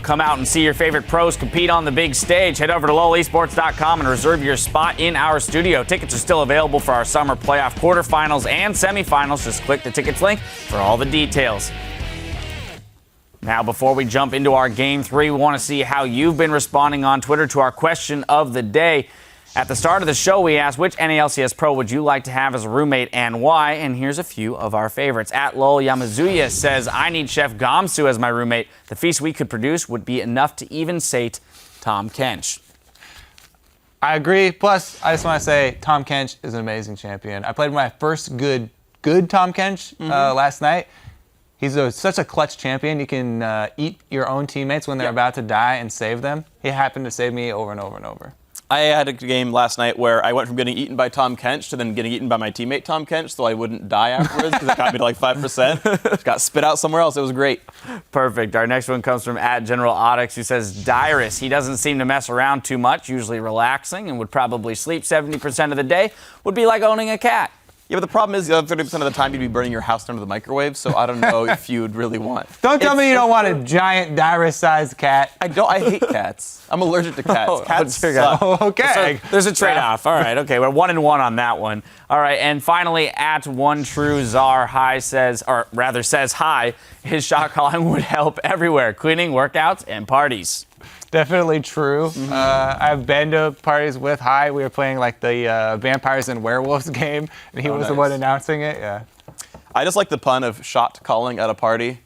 Come out and see your favorite pros compete on the big stage. Head over to lolesports.com and reserve your spot in our studio. Tickets are still available for our summer playoff quarterfinals and semifinals. Just click the tickets link for all the details. Now, before we jump into our Game 3, we want to see how you've been responding on Twitter to our question of the day. At the start of the show, we asked, which NA LCS Pro would you like to have as a roommate and why? And here's a few of our favorites. At Lol Yamazuya says, I need Chef Gamsu as my roommate. The feast we could produce would be enough to even sate Tom Kench. I agree. Plus, I just want to say Tom Kench is an amazing champion. I played my first good Tom Kench last night. He's such a clutch champion. You can eat your own teammates when they're about to die and save them. He happened to save me over and over and over. I had a game last night where I went from getting eaten by Tom Kench to then getting eaten by my teammate Tom Kench, so I wouldn't die afterwards because it got me to like 5%. Just got spit out somewhere else. It was great. Perfect. Our next one comes from @GeneralAudix, who says, Dyrus. He doesn't seem to mess around too much, usually relaxing, and would probably sleep 70% of the day. Would be like owning a cat. Yeah, but the problem is the other 30% of the time you'd be burning your house down to the microwave, so I don't know if you'd really want. Don't tell me you don't want a giant Dyrus-sized cat. I hate cats. I'm allergic to cats. Cats suck. Oh, okay. So there's a trade-off. All right, okay, we're 1-1 on that one. All right, and finally, @OneTrueZar says hi. His shot calling would help everywhere: cleaning, workouts, and parties. Definitely true. I've been to parties with Hai. We were playing like the Vampires and Werewolves game, and he was the one announcing it. Yeah. I just like the pun of shot calling at a party.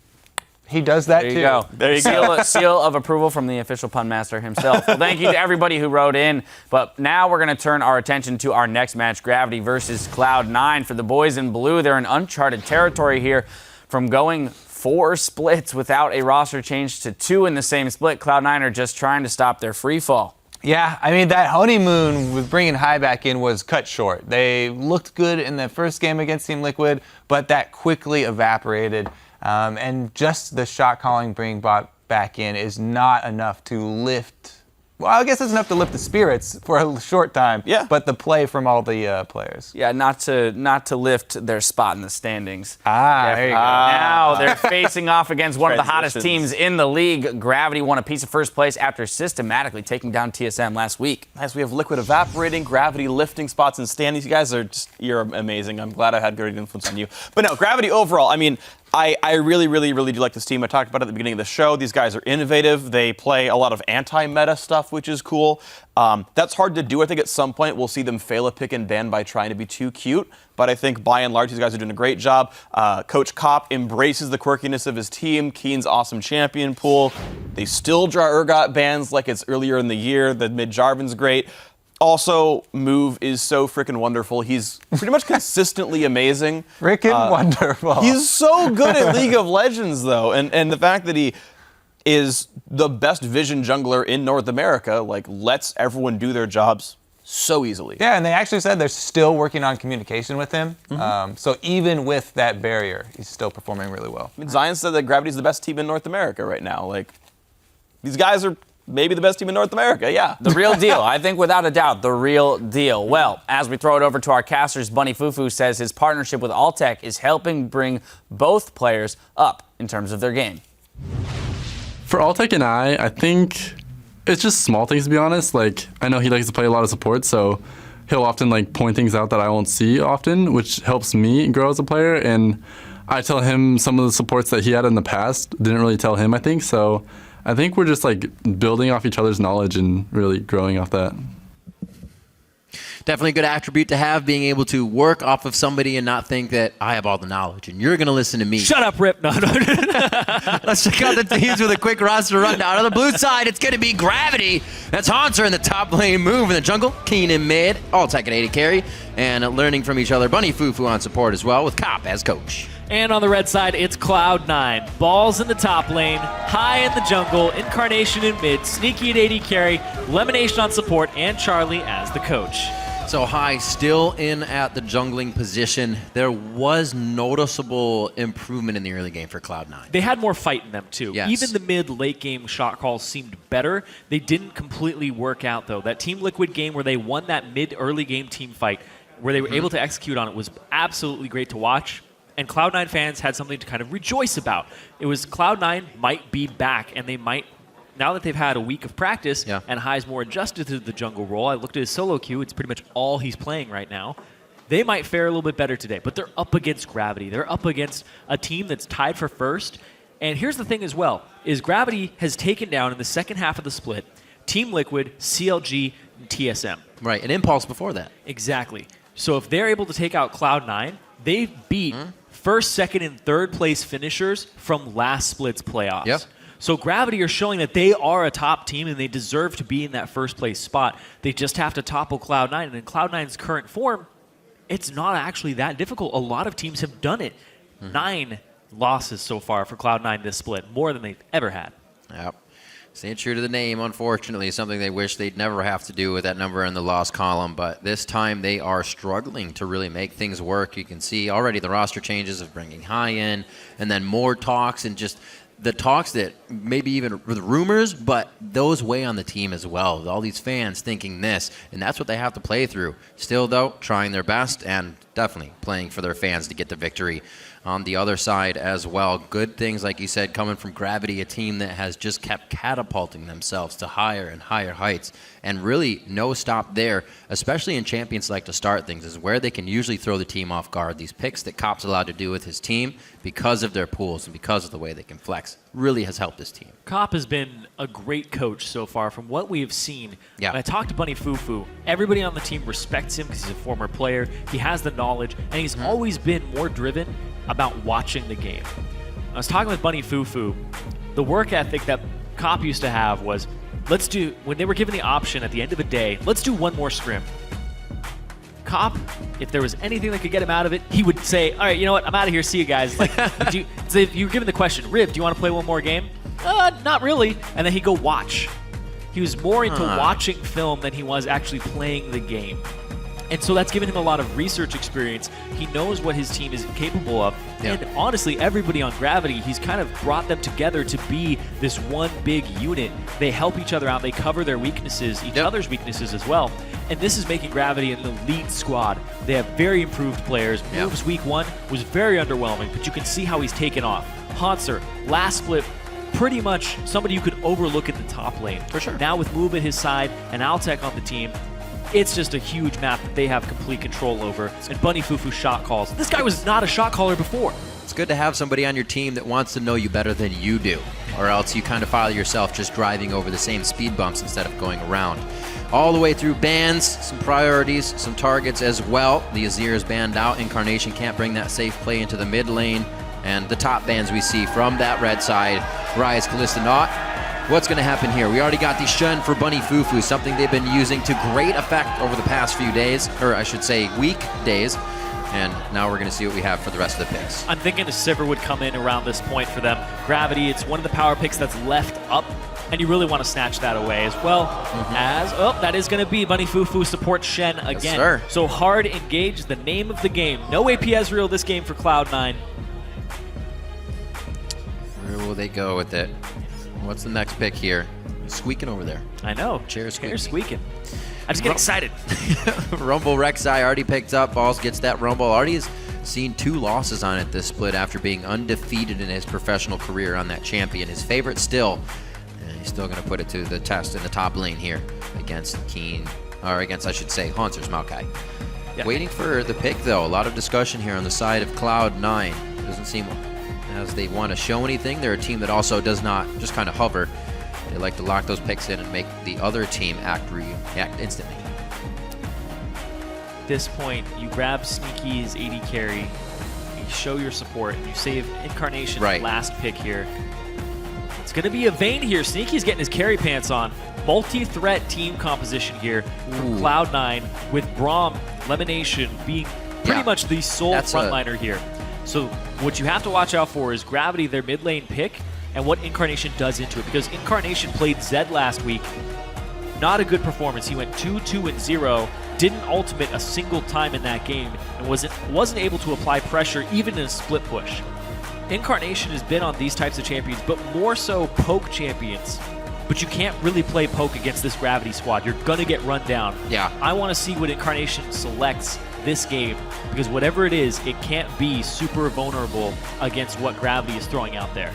He does that there too. You go. There you go. Seal of approval from the official pun master himself. Well, thank you to everybody who wrote in. But now we're going to turn our attention to our next match, Gravity versus Cloud9. For the boys in blue, they're in uncharted territory here. From going 4 splits without a roster change to 2 in the same split, Cloud9 are just trying to stop their free fall. Yeah, I mean, that honeymoon with bringing Hai back in was cut short. They looked good in the first game against Team Liquid, but that quickly evaporated. And just the shot calling bringing bot back in is not enough to lift. Well, I guess it's enough to lift the spirits for a short time. Yeah. But the play from all the players. Yeah, not to lift their spot in the standings. There you go. Now they're facing off against one of the hottest teams in the league. Gravity won a piece of first place after systematically taking down TSM last week. Nice. We have Liquid evaporating, Gravity lifting spots in standings. You guys you're amazing. I'm glad I had great influence on you. But no, Gravity overall, I mean, I really, really, really do like this team. I talked about it at the beginning of the show. These guys are innovative. They play a lot of anti-meta stuff, which is cool. That's hard to do. I think at some point we'll see them fail a pick and ban by trying to be too cute. But I think by and large, these guys are doing a great job. Coach Kopp embraces the quirkiness of his team. Keen's awesome champion pool. They still draw Urgot bans like it's earlier in the year. The mid-Jarvan's great. Also, Move is so freaking wonderful. He's pretty much consistently amazing. Freaking wonderful. He's so good at League of Legends, though. And the fact that he is the best vision jungler in North America, like, lets everyone do their jobs so easily. Yeah, and they actually said they're still working on communication with him. So even with that barrier, he's still performing really well. I mean, Zion said that Gravity's the best team in North America right now. Like, these guys are maybe the best team in North America, yeah. The real deal. I think without a doubt, the real deal. Well, as we throw it over to our casters, Bunny Fufu says his partnership with Altec is helping bring both players up in terms of their game. For Altec and I think it's just small things, to be honest. Like, I know he likes to play a lot of support, so he'll often like point things out that I won't see often, which helps me grow as a player. And I tell him some of the supports that he had in the past, didn't really tell him, I think. So I think we're just like building off each other's knowledge and really growing off that. Definitely a good attribute to have, being able to work off of somebody and not think that I have all the knowledge and you're going to listen to me. Shut up, Rip. No. Let's check out the teams with a quick roster rundown. On the blue side, it's going to be Gravity. That's Haunter in the top lane, Move in the jungle, Keen in mid, Altec and AD carry, and learning from each other, Bunny Fufu on support as well, with Kopp as coach. And on the red side, it's Cloud9. Balls in the top lane, High in the jungle, Incarnation in mid, Sneaky at AD carry, Lemonation on support, and Charlie as the coach. So High still in at the jungling position. There was noticeable improvement in the early game for Cloud9. They had more fight in them, too. Yes. Even the mid-late game shot calls seemed better. They didn't completely work out, though. That Team Liquid game where they won that mid-early game team fight, where they were able to execute on it, was absolutely great to watch. And Cloud9 fans had something to kind of rejoice about. It was Cloud9 might be back, and they might now that they've had a week of practice Yeah. and High's more adjusted to the jungle role, I looked at his solo queue. It's pretty much all he's playing right now. They might fare a little bit better today, but they're up against Gravity. They're up against a team that's tied for first. And here's the thing as well, is Gravity has taken down in the second half of the split Team Liquid, CLG, and TSM. Right, an Impulse before that. Exactly. So if they're able to take out Cloud9, they beat first, second, and third place finishers from last split's playoffs. Yep. So Gravity are showing that they are a top team and they deserve to be in that first place spot. They just have to topple Cloud9. And in Cloud9's current form, it's not actually that difficult. A lot of teams have done it. 9 losses so far for Cloud9 this split, more than they've ever had. Yep. Staying true to the name, unfortunately, something they wish they'd never have to do with that number in the loss column. But this time they are struggling to really make things work. You can see already the roster changes of bringing High in, and then more talks, and just the talks that maybe even the rumors, but those weigh on the team as well. All these fans thinking this, and that's what they have to play through. Still, though, trying their best and definitely playing for their fans to get the victory. On the other side as well, good things, like you said, coming from Gravity, a team that has just kept catapulting themselves to higher and higher heights, and really no stop there, especially in champions like to start things, is where they can usually throw the team off guard. These picks that Cop's allowed to do with his team, because of their pools and because of the way they can flex, really has helped this team. Cop has been a great coach so far from what we have seen. Yeah. When I talked to Bunny Fufu, everybody on the team respects him because he's a former player. He has the knowledge, and he's always been more driven about watching the game. I was talking with Bunny Fufu. The work ethic that Cop used to have was, when they were given the option at the end of the day, let's do one more scrim. Cop, if there was anything that could get him out of it, he would say, all right, you know what, I'm out of here, see you guys. Like, so if you were given the question, Riv, do you want to play one more game? Not really. And then he'd go watch. He was more into watching film than he was actually playing the game. And so that's given him a lot of research experience. He knows what his team is capable of. Yeah. And honestly, everybody on Gravity, he's kind of brought them together to be this one big unit. They help each other out. They cover their weaknesses, each other's weaknesses as well. And this is making Gravity an elite squad. They have very improved players. Moves week 1 was very underwhelming, but you can see how he's taken off. Hanser, last split, pretty much somebody you could overlook at the top lane. For sure. Now with Move at his side and Altec on the team, it's just a huge map that they have complete control over. And Bunny Fufu shot calls. This guy was not a shot caller before. It's good to have somebody on your team that wants to know you better than you do, or else you kind of file yourself just driving over the same speed bumps instead of going around. All the way through bans, some priorities, some targets as well. The Azir is banned out. Incarnation can't bring that safe play into the mid lane. And the top bans we see from that red side, Rise, Kalista not. What's going to happen here? We already got the Shun for Bunny Fufu, something they've been using to great effect over the past few days, or I should say weekdays. And now we're going to see what we have for the rest of the picks. I'm thinking a Sivir would come in around this point for them. Gravity, it's one of the power picks that's left up, and you really want to snatch that away as well as, that is going to be Bunny Fufu support Shen again. Yes, sir. So hard engage, the name of the game. No AP Ezreal this game for Cloud9. Where will they go with it? What's the next pick here? Squeaking over there. I know. Chair's Chair's squeaking. I just get excited. Rumble Rek'Sai already picked up. Balls gets that Rumble. Already has seen 2 losses on it this split after being undefeated in his professional career on that champion. His favorite still. And he's still going to put it to the test in the top lane here against I should say, Hanser's Maokai. Yeah. Waiting for the pick, though. A lot of discussion here on the side of Cloud9. Doesn't seem as they want to show anything. They're a team that also does not just kind of hover. They like to lock those picks in and make the other team react instantly. At this point, you grab Sneaky's AD carry, you show your support, and you save Incarnation's last pick here. It's going to be a Vayne here. Sneaky's getting his carry pants on. Multi-threat team composition here from Cloud9 with Braum, Lemonation being pretty much the sole frontliner here. So what you have to watch out for is Gravity, their mid lane pick, and what Incarnation does into it. Because Incarnation played Zed last week. Not a good performance. He went 2-2-0, didn't ultimate a single time in that game, and wasn't able to apply pressure even in a split push. Incarnation has been on these types of champions, but more so poke champions. But you can't really play poke against this Gravity squad. You're going to get run down. Yeah. I want to see what Incarnation selects this game, because whatever it is, it can't be super vulnerable against what Gravity is throwing out there.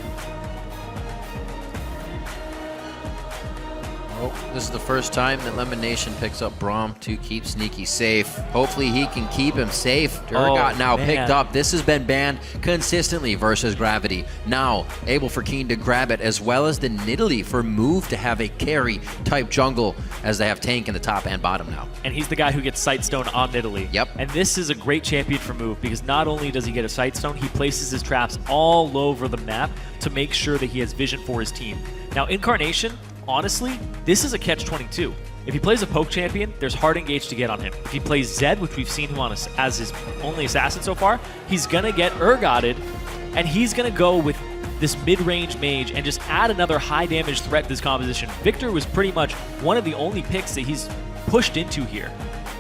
Oh, this is the first time that Lemon Nation picks up Braum to keep Sneaky safe. Hopefully he can keep him safe. Durgot now picked up. This has been banned consistently versus Gravity. Now able for Keen to grab it, as well as the Nidalee for Move to have a carry type jungle, as they have Tank in the top and bottom now. And he's the guy who gets Sightstone on Nidalee. Yep. And this is a great champion for Move, because not only does he get a Sightstone, he places his traps all over the map to make sure that he has vision for his team. Now, Incarnation, honestly, this is a catch-22. If he plays a poke champion, there's hard engage to get on him. If he plays Zed, which we've seen him on as his only assassin so far, he's going to get Urgoted, and he's going to go with this mid-range mage and just add another high-damage threat to this composition. Victor was pretty much one of the only picks that he's pushed into here,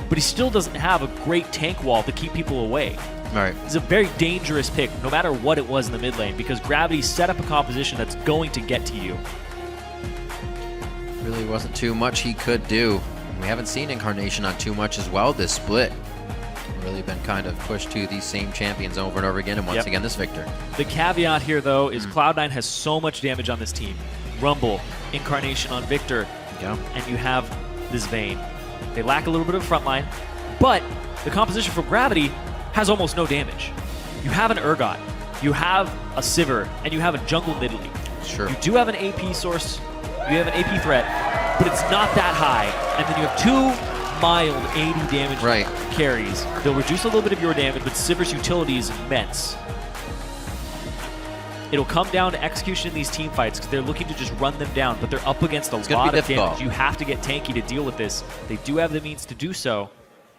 but he still doesn't have a great tank wall to keep people away. Right. It's a very dangerous pick, no matter what it was in the mid lane, because Gravity set up a composition that's going to get to you. Really wasn't too much he could do. We haven't seen Incarnation on too much as well this split. Really been kind of pushed to these same champions over and over again, and once again this Victor. The caveat here, though, is Cloud9 has so much damage on this team. Rumble, Incarnation on Victor, and you have this Vayne. They lack a little bit of front line, but the composition for Gravity has almost no damage. You have an Urgot, you have a Sivir, and you have a jungle Nidalee. Sure. You do have an AP source, you have an AP threat, but it's not that high. And then you have two mild 80 damage carries. They'll reduce a little bit of your damage, but Sivir's utility is immense. It'll come down to execution in these team fights, because they're looking to just run them down, but they're up against a lot of damage. You have to get tanky to deal with this. They do have the means to do so,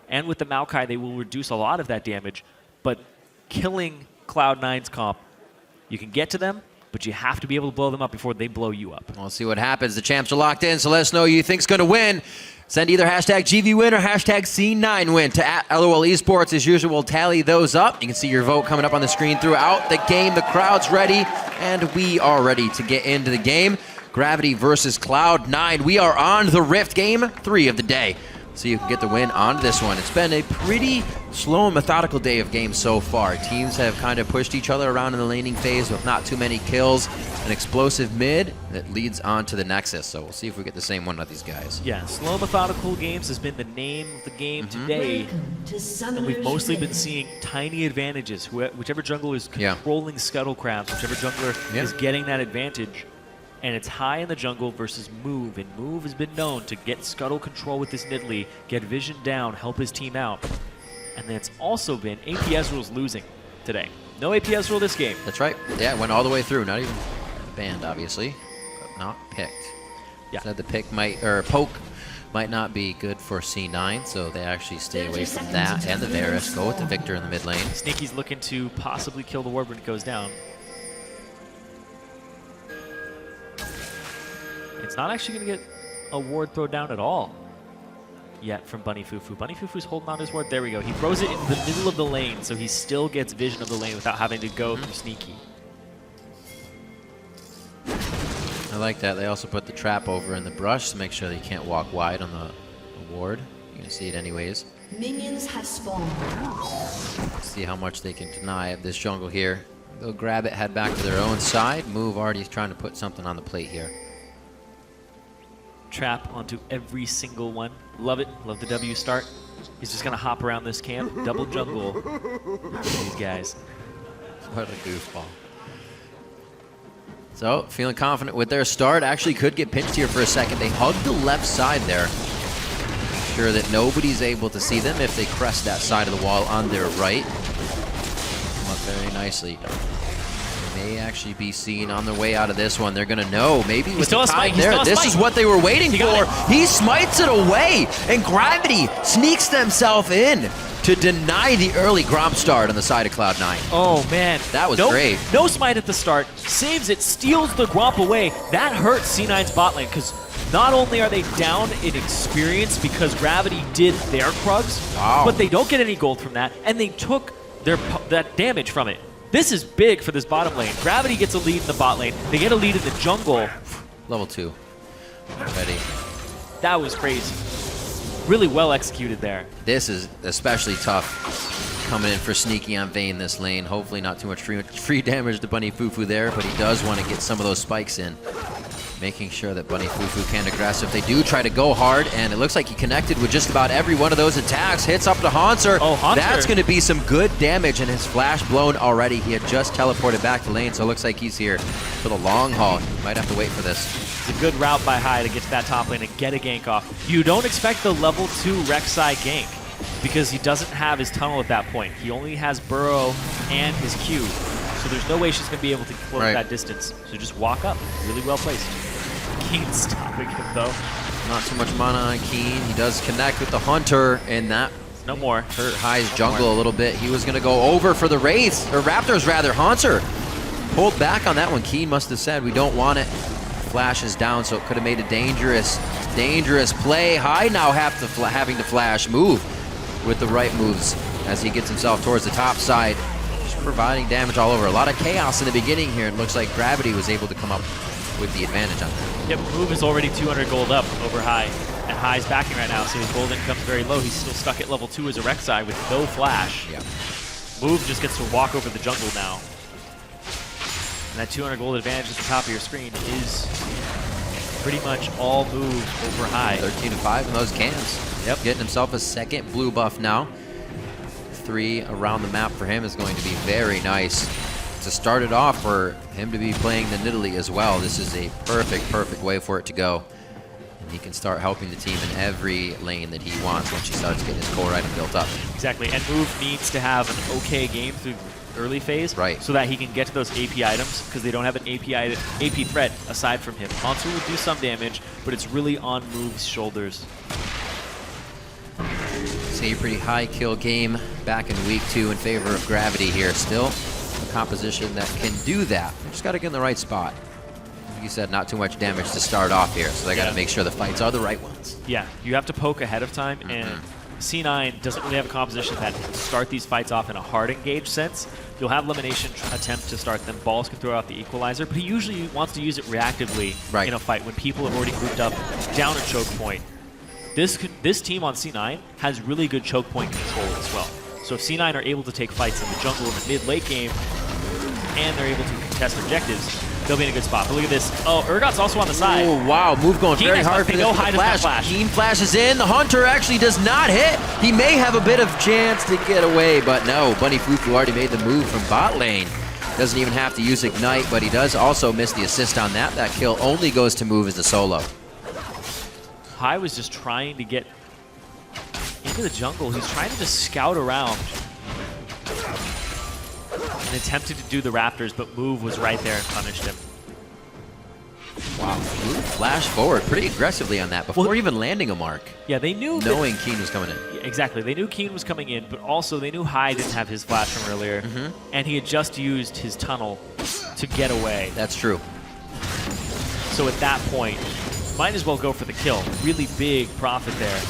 and with the Maokai, they will reduce a lot of that damage, but killing Cloud9's comp, you can get to them, but you have to be able to blow them up before they blow you up. We'll see what happens. The champs are locked in, so let us know who you think's going to win. Send either hashtag GVWin or hashtag C9Win to @LOL Esports. As usual, we'll tally those up. You can see your vote coming up on the screen throughout the game. The crowd's ready, and we are ready to get into the game. Gravity versus Cloud9. We are on the Rift, game 3 of the day. So you can get the win on this one. It's been a pretty slow and methodical day of games so far. Teams have kind of pushed each other around in the laning phase with not too many kills. An explosive mid that leads on to the Nexus. So we'll see if we get the same one with these guys. Yeah, slow methodical games has been the name of the game today. And we've mostly been seeing tiny advantages. Whichever jungler is controlling scuttle crabs, whichever jungler is getting that advantage. And it's high in the jungle versus Move, and Move has been known to get scuttle control with this Nidalee, get vision down, help his team out. And then it's also been APS rules losing today. No APS rule this game. That's right. Yeah, it went all the way through. Not even banned, obviously, but not picked. Yeah. Said the pick poke might not be good for C9, so they actually stay away from that and the Varus. Go with the Victor in the mid lane. Sneaky's looking to possibly kill the ward when it goes down. It's not actually going to get a ward throw down at all yet from Bunny Fufu. Bunny Fufu's holding on his ward. There we go. He throws it in the middle of the lane, so he still gets vision of the lane without having to go through Sneaky. I like that. They also put the trap over in the brush to make sure that you can't walk wide on the ward. You're going to see it anyways. Minions have spawned. See how much they can deny of this jungle here. They'll grab it, head back to their own side. Move already trying to put something on the plate here. Trap onto every single one. Love it. Love the W start. He's just going to hop around this camp. Double jungle. These guys. What a goofball. So, feeling confident with their start. Actually could get pinched here for a second. They hug the left side there. Sure that nobody's able to see them if they crest that side of the wall on their right. Come up very nicely. May actually be seen on their way out of this one. They're going to know. Maybe with the time there, this is what they were waiting for. He smites it away, and Gravity sneaks themselves in to deny the early Gromp start on the side of Cloud9. Oh, man. That was great. No smite at the start. Saves it, steals the Gromp away. That hurts C9's bot lane, because not only are they down in experience because Gravity did their Krugs, but they don't get any gold from that, and they took that damage from it. This is big for this bottom lane. Gravity gets a lead in the bot lane. They get a lead in the jungle. Level 2. Ready. That was crazy. Really well executed there. This is especially tough coming in for Sneaky on Vayne this lane. Hopefully not too much free damage to Bunny Fufu there, but he does want to get some of those spikes in. making sure that Bunny Fufu can't aggress if they do try to go hard, and it looks like he connected with just about every one of those attacks. Hits up to Hanser. Oh, Hanser. That's going to be some good damage, and his flash blown already. He had just teleported back to lane, so it looks like he's here for the long haul. Might have to wait for this. It's a good route by Hai to get to that top lane and get a gank off. You don't expect the level 2 Rek'Sai gank because he doesn't have his tunnel at that point. He only has Burrow and his Q, so there's no way she's going to be able to close that distance. So just walk up. Really well placed. Keen stopping him, though. Not too much mana on Keen. He does connect with the Hunter, and that no more. hurt Hai's jungle a little bit. He was going to go over for the Wraiths, or Raptors rather. Hanser pulled back on that one. Keen must have said, we don't want it. Flash is down, so it could have made a dangerous play. Hai now having to flash move with the right moves as he gets himself towards the top side. Just providing damage all over. A lot of chaos in the beginning here. It looks like Gravity was able to come up with the advantage on that. Yep, Move is already 200 gold up over Hai, and Hai's backing right now, so his gold income's very low. He's still stuck at level 2 as a Rek'Sai with no flash. Yeah. Move just gets to walk over the jungle now. And that 200 gold advantage at the top of your screen is pretty much all Move over Hai. 13-5 in those cans. Yep. Getting himself a second blue buff now. 3 around the map for him is going to be very nice. To start it off, for him to be playing the Nidalee as well, this is a perfect way for it to go. And he can start helping the team in every lane that he wants once he starts getting his core item built up. Exactly, and Move needs to have an okay game through early phase, right, so that he can get to those AP items, because they don't have an AP threat aside from him. Hanser will do some damage, but it's really on Move's shoulders. See a pretty high kill game back in week 2 in favor of Gravity here. Still a composition that can do that. They just got to get in the right spot. Like you said, not too much damage to start off here, so they got to make sure the fights are the right ones. Yeah, you have to poke ahead of time, and C9 doesn't really have a composition that can start these fights off in a hard engage sense. You'll have Elimination attempt to start them. Balls can throw out the equalizer, but he usually wants to use it reactively in a fight when people have already grouped up down a choke point. This team on C9 has really good choke point control as well. So if C9 are able to take fights in the jungle in the mid-late game, and they're able to contest objectives, they'll be in a good spot. But look at this. Oh, Urgot's also on the side. Oh, wow. Move going very hard for this flash. Keen flashes in. The Hunter actually does not hit. He may have a bit of chance to get away, but no. Bunny Fufu already made the move from bot lane. Doesn't even have to use Ignite, but he does also miss the assist on that. That kill only goes to Move as a solo. Hai was just trying to get into the jungle. He's trying to just scout around and attempted to do the Raptors, but Move was right there and punished him. Wow, Move flashed forward pretty aggressively on that before even landing a mark. Yeah, they knew knowing Keen was coming in. Yeah, exactly, they knew Keen was coming in, but also they knew Hai didn't have his flash from earlier, and he had just used his tunnel to get away. That's true. So at that point, might as well go for the kill. Really big profit there.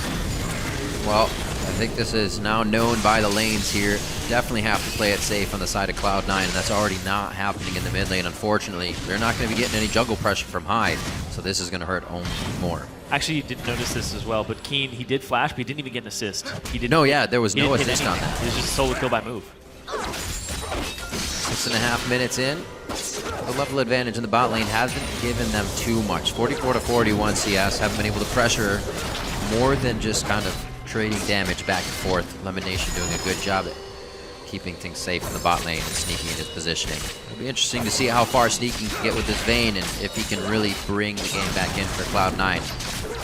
Well, I think this is now known by the lanes here. Definitely have to play it safe on the side of Cloud9, and that's already not happening in the mid lane, unfortunately. They're not going to be getting any jungle pressure from Hai, so this is going to hurt only more. Actually, you didn't notice this as well, but Keen, he did flash, but he didn't even get an assist. He didn't. No, yeah, there was no assist on that. It was just a solo kill by Move. 6.5 minutes in. The level advantage in the bot lane hasn't given them too much. 44-41 CS, haven't been able to pressure more than just kind of trading damage back and forth. Elimination doing a good job at keeping things safe in the bot lane and sneaking in his positioning. It'll be interesting to see how far Sneaking can get with this Vayne and if he can really bring the game back in for Cloud9.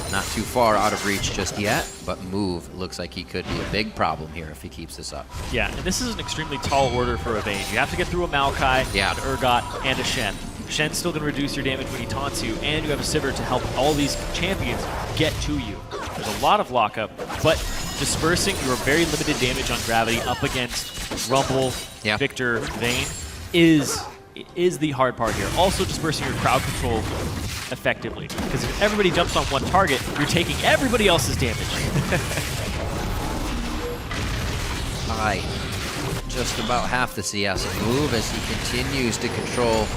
Not too far out of reach just yet, but Move looks like he could be a big problem here if he keeps this up. Yeah, and this is an extremely tall order for a Vayne. You have to get through a Maokai, an Urgot, and a Shen. Shen's still going to reduce your damage when he taunts you, and you have a Sivir to help all these champions get to you. There's a lot of lockup, but dispersing your very limited damage on Gravity up against Rumble, Victor, Vayne is the hard part here. Also dispersing your crowd control effectively, because if everybody jumps on one target, you're taking everybody else's damage. All right, just about half the CS Move as he continues to control,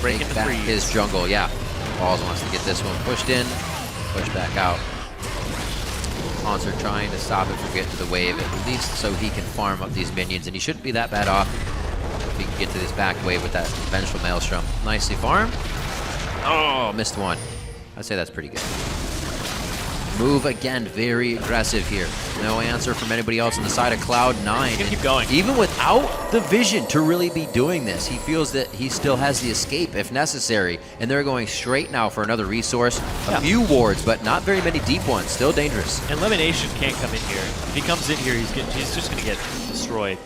break back his jungle. Yeah, Balls wants to get this one pushed in, push back out. Hanser trying to stop it from getting to the wave, at least so he can farm up these minions, and he shouldn't be that bad off if he can get to this back wave with that vengeful Maelstrom. Nicely farmed. Oh, missed one. I'd say that's pretty good. Move again, very aggressive here. No answer from anybody else on the side of Cloud9. Keep going. Even without the vision to really be doing this, he feels that he still has the escape if necessary. And they're going straight now for another resource. A few wards, but not very many deep ones. Still dangerous. And Elimination can't come in here. If he comes in here, he's just going to get destroyed.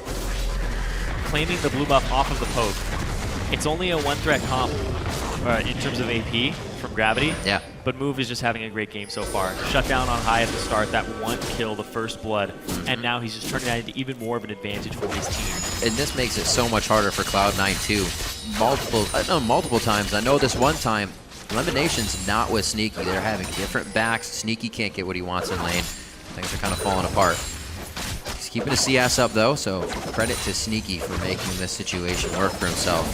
Claiming the blue buff off of the poke. It's only a one-threat comp in terms of AP from Gravity. Yeah. But Move is just having a great game so far. Shut down on high at the start, that one kill, the first blood, and now he's just turning that into even more of an advantage for his team. And this makes it so much harder for Cloud9 too. Multiple times. I know this one time, Elimination's not with Sneaky. They're having different backs. Sneaky can't get what he wants in lane. Things are kind of falling apart. He's keeping his CS up though, so credit to Sneaky for making this situation work for himself.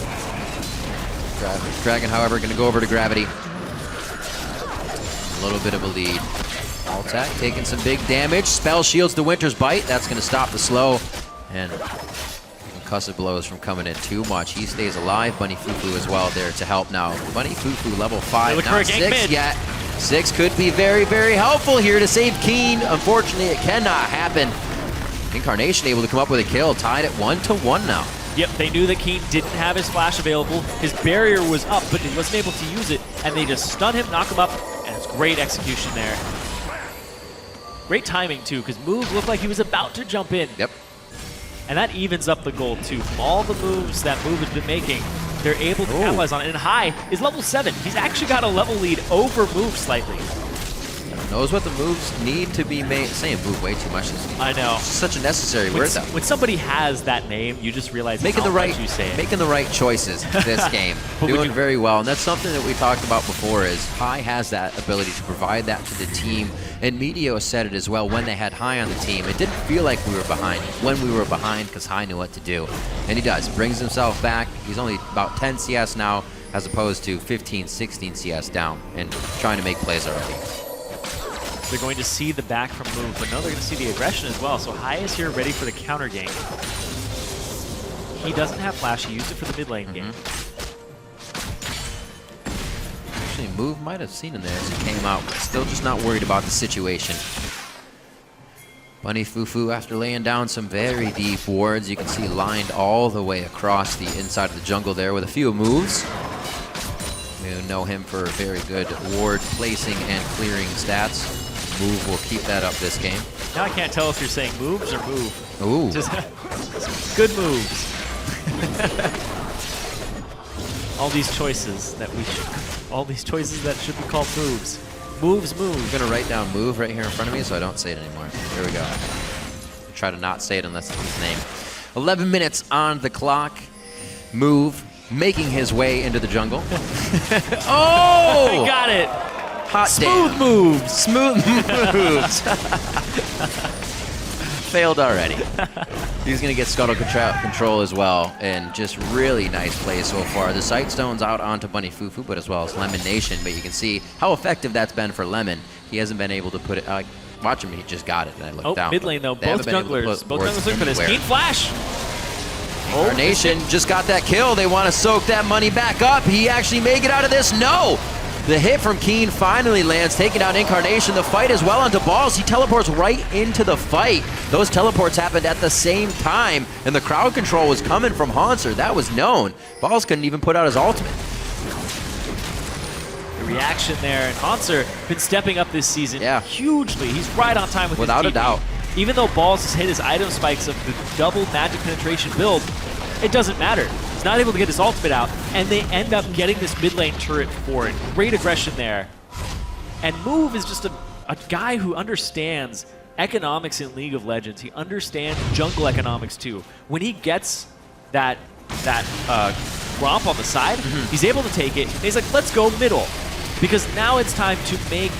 Dragon, however, going to go over to Gravity. A little bit of a lead. Altac taking some big damage. Spell shields the Winter's Bite. That's going to stop the slow. And concussive blows from coming in too much. He stays alive. Bunny Fufu as well there to help now. Bunny Fufu level 5, not 6 yet. 6 could be very, very helpful here to save Keen. Unfortunately, it cannot happen. Incarnation able to come up with a kill. Tied at 1-1 now. Yep, they knew that Keen didn't have his flash available. His barrier was up, but he wasn't able to use it, and they just stun him, knock him up, and it's great execution there. Great timing, too, because Move looked like he was about to jump in. Yep. And that evens up the gold, too. From all the moves that Move has been making, they're able to capitalize on it. And High is level 7. He's actually got a level lead over Move slightly. Knows what the moves need to be made. Saying Move way too much. I know. It's such a necessary word, though. When somebody has that name, you just realize making how the right much you say it. making the right choices this game. Doing very well, and that's something that we talked about before. Is High has that ability to provide that to the team, and Medio said it as well when they had High on the team. It didn't feel like we were behind when we were behind because High knew what to do, and he does. Brings himself back. He's only about 10 CS now, as opposed to 15, 16 CS down, and trying to make plays already. They're going to see the back from Move, but no, they're going to see the aggression as well. So High is here ready for the counter game. He doesn't have flash. He used it for the mid lane game. Actually, Move might have seen him there as he came out, but still just not worried about the situation. Bunny Fufu, after laying down some very deep wards, you can see lined all the way across the inside of the jungle there with a few moves. We know him for very good ward placing and clearing stats. Move will keep that up this game. Now I can't tell if you're saying moves or move. Ooh. Just good moves. all these choices that should be called moves. Moves, move. I'm gonna write down Move right here in front of me so I don't say it anymore. There we go. Try to not say it unless it's his name. 11 minutes on the clock. Move making his way into the jungle. Oh! I got it. Hot Smooth damn. moves. Smooth moves. Failed already. He's going to get scuttle control as well, and just really nice play so far. The sight stone's out onto Bunny Fufu, but as well as Lemon Nation, but you can see how effective that's been for Lemon. He hasn't been able to put it, watch him, he just got it, and I looked down. Mid lane though, They both haven't been able to junglers put wards look for this. anywhere. Keen flash. Incarnation just got that kill. They want to soak that money back up. He actually may get out of this. No! The hit from Keen finally lands, taking out Incarnation. The fight as well onto Balls. He teleports right into the fight. Those teleports happened at the same time, and the crowd control was coming from Haunter. That was known. Balls couldn't even put out his ultimate. The reaction there, and Haunter been stepping up this season hugely. He's right on time with Without his a doubt. Even though Balls has hit his item spikes of the double magic penetration build, it doesn't matter. He's not able to get his ultimate out, and they end up getting this mid lane turret for it. Great aggression there. And Move is just a guy who understands economics in League of Legends. He understands jungle economics too. When he gets that romp on the side, he's able to take it, and he's like, let's go middle. Because now it's time to make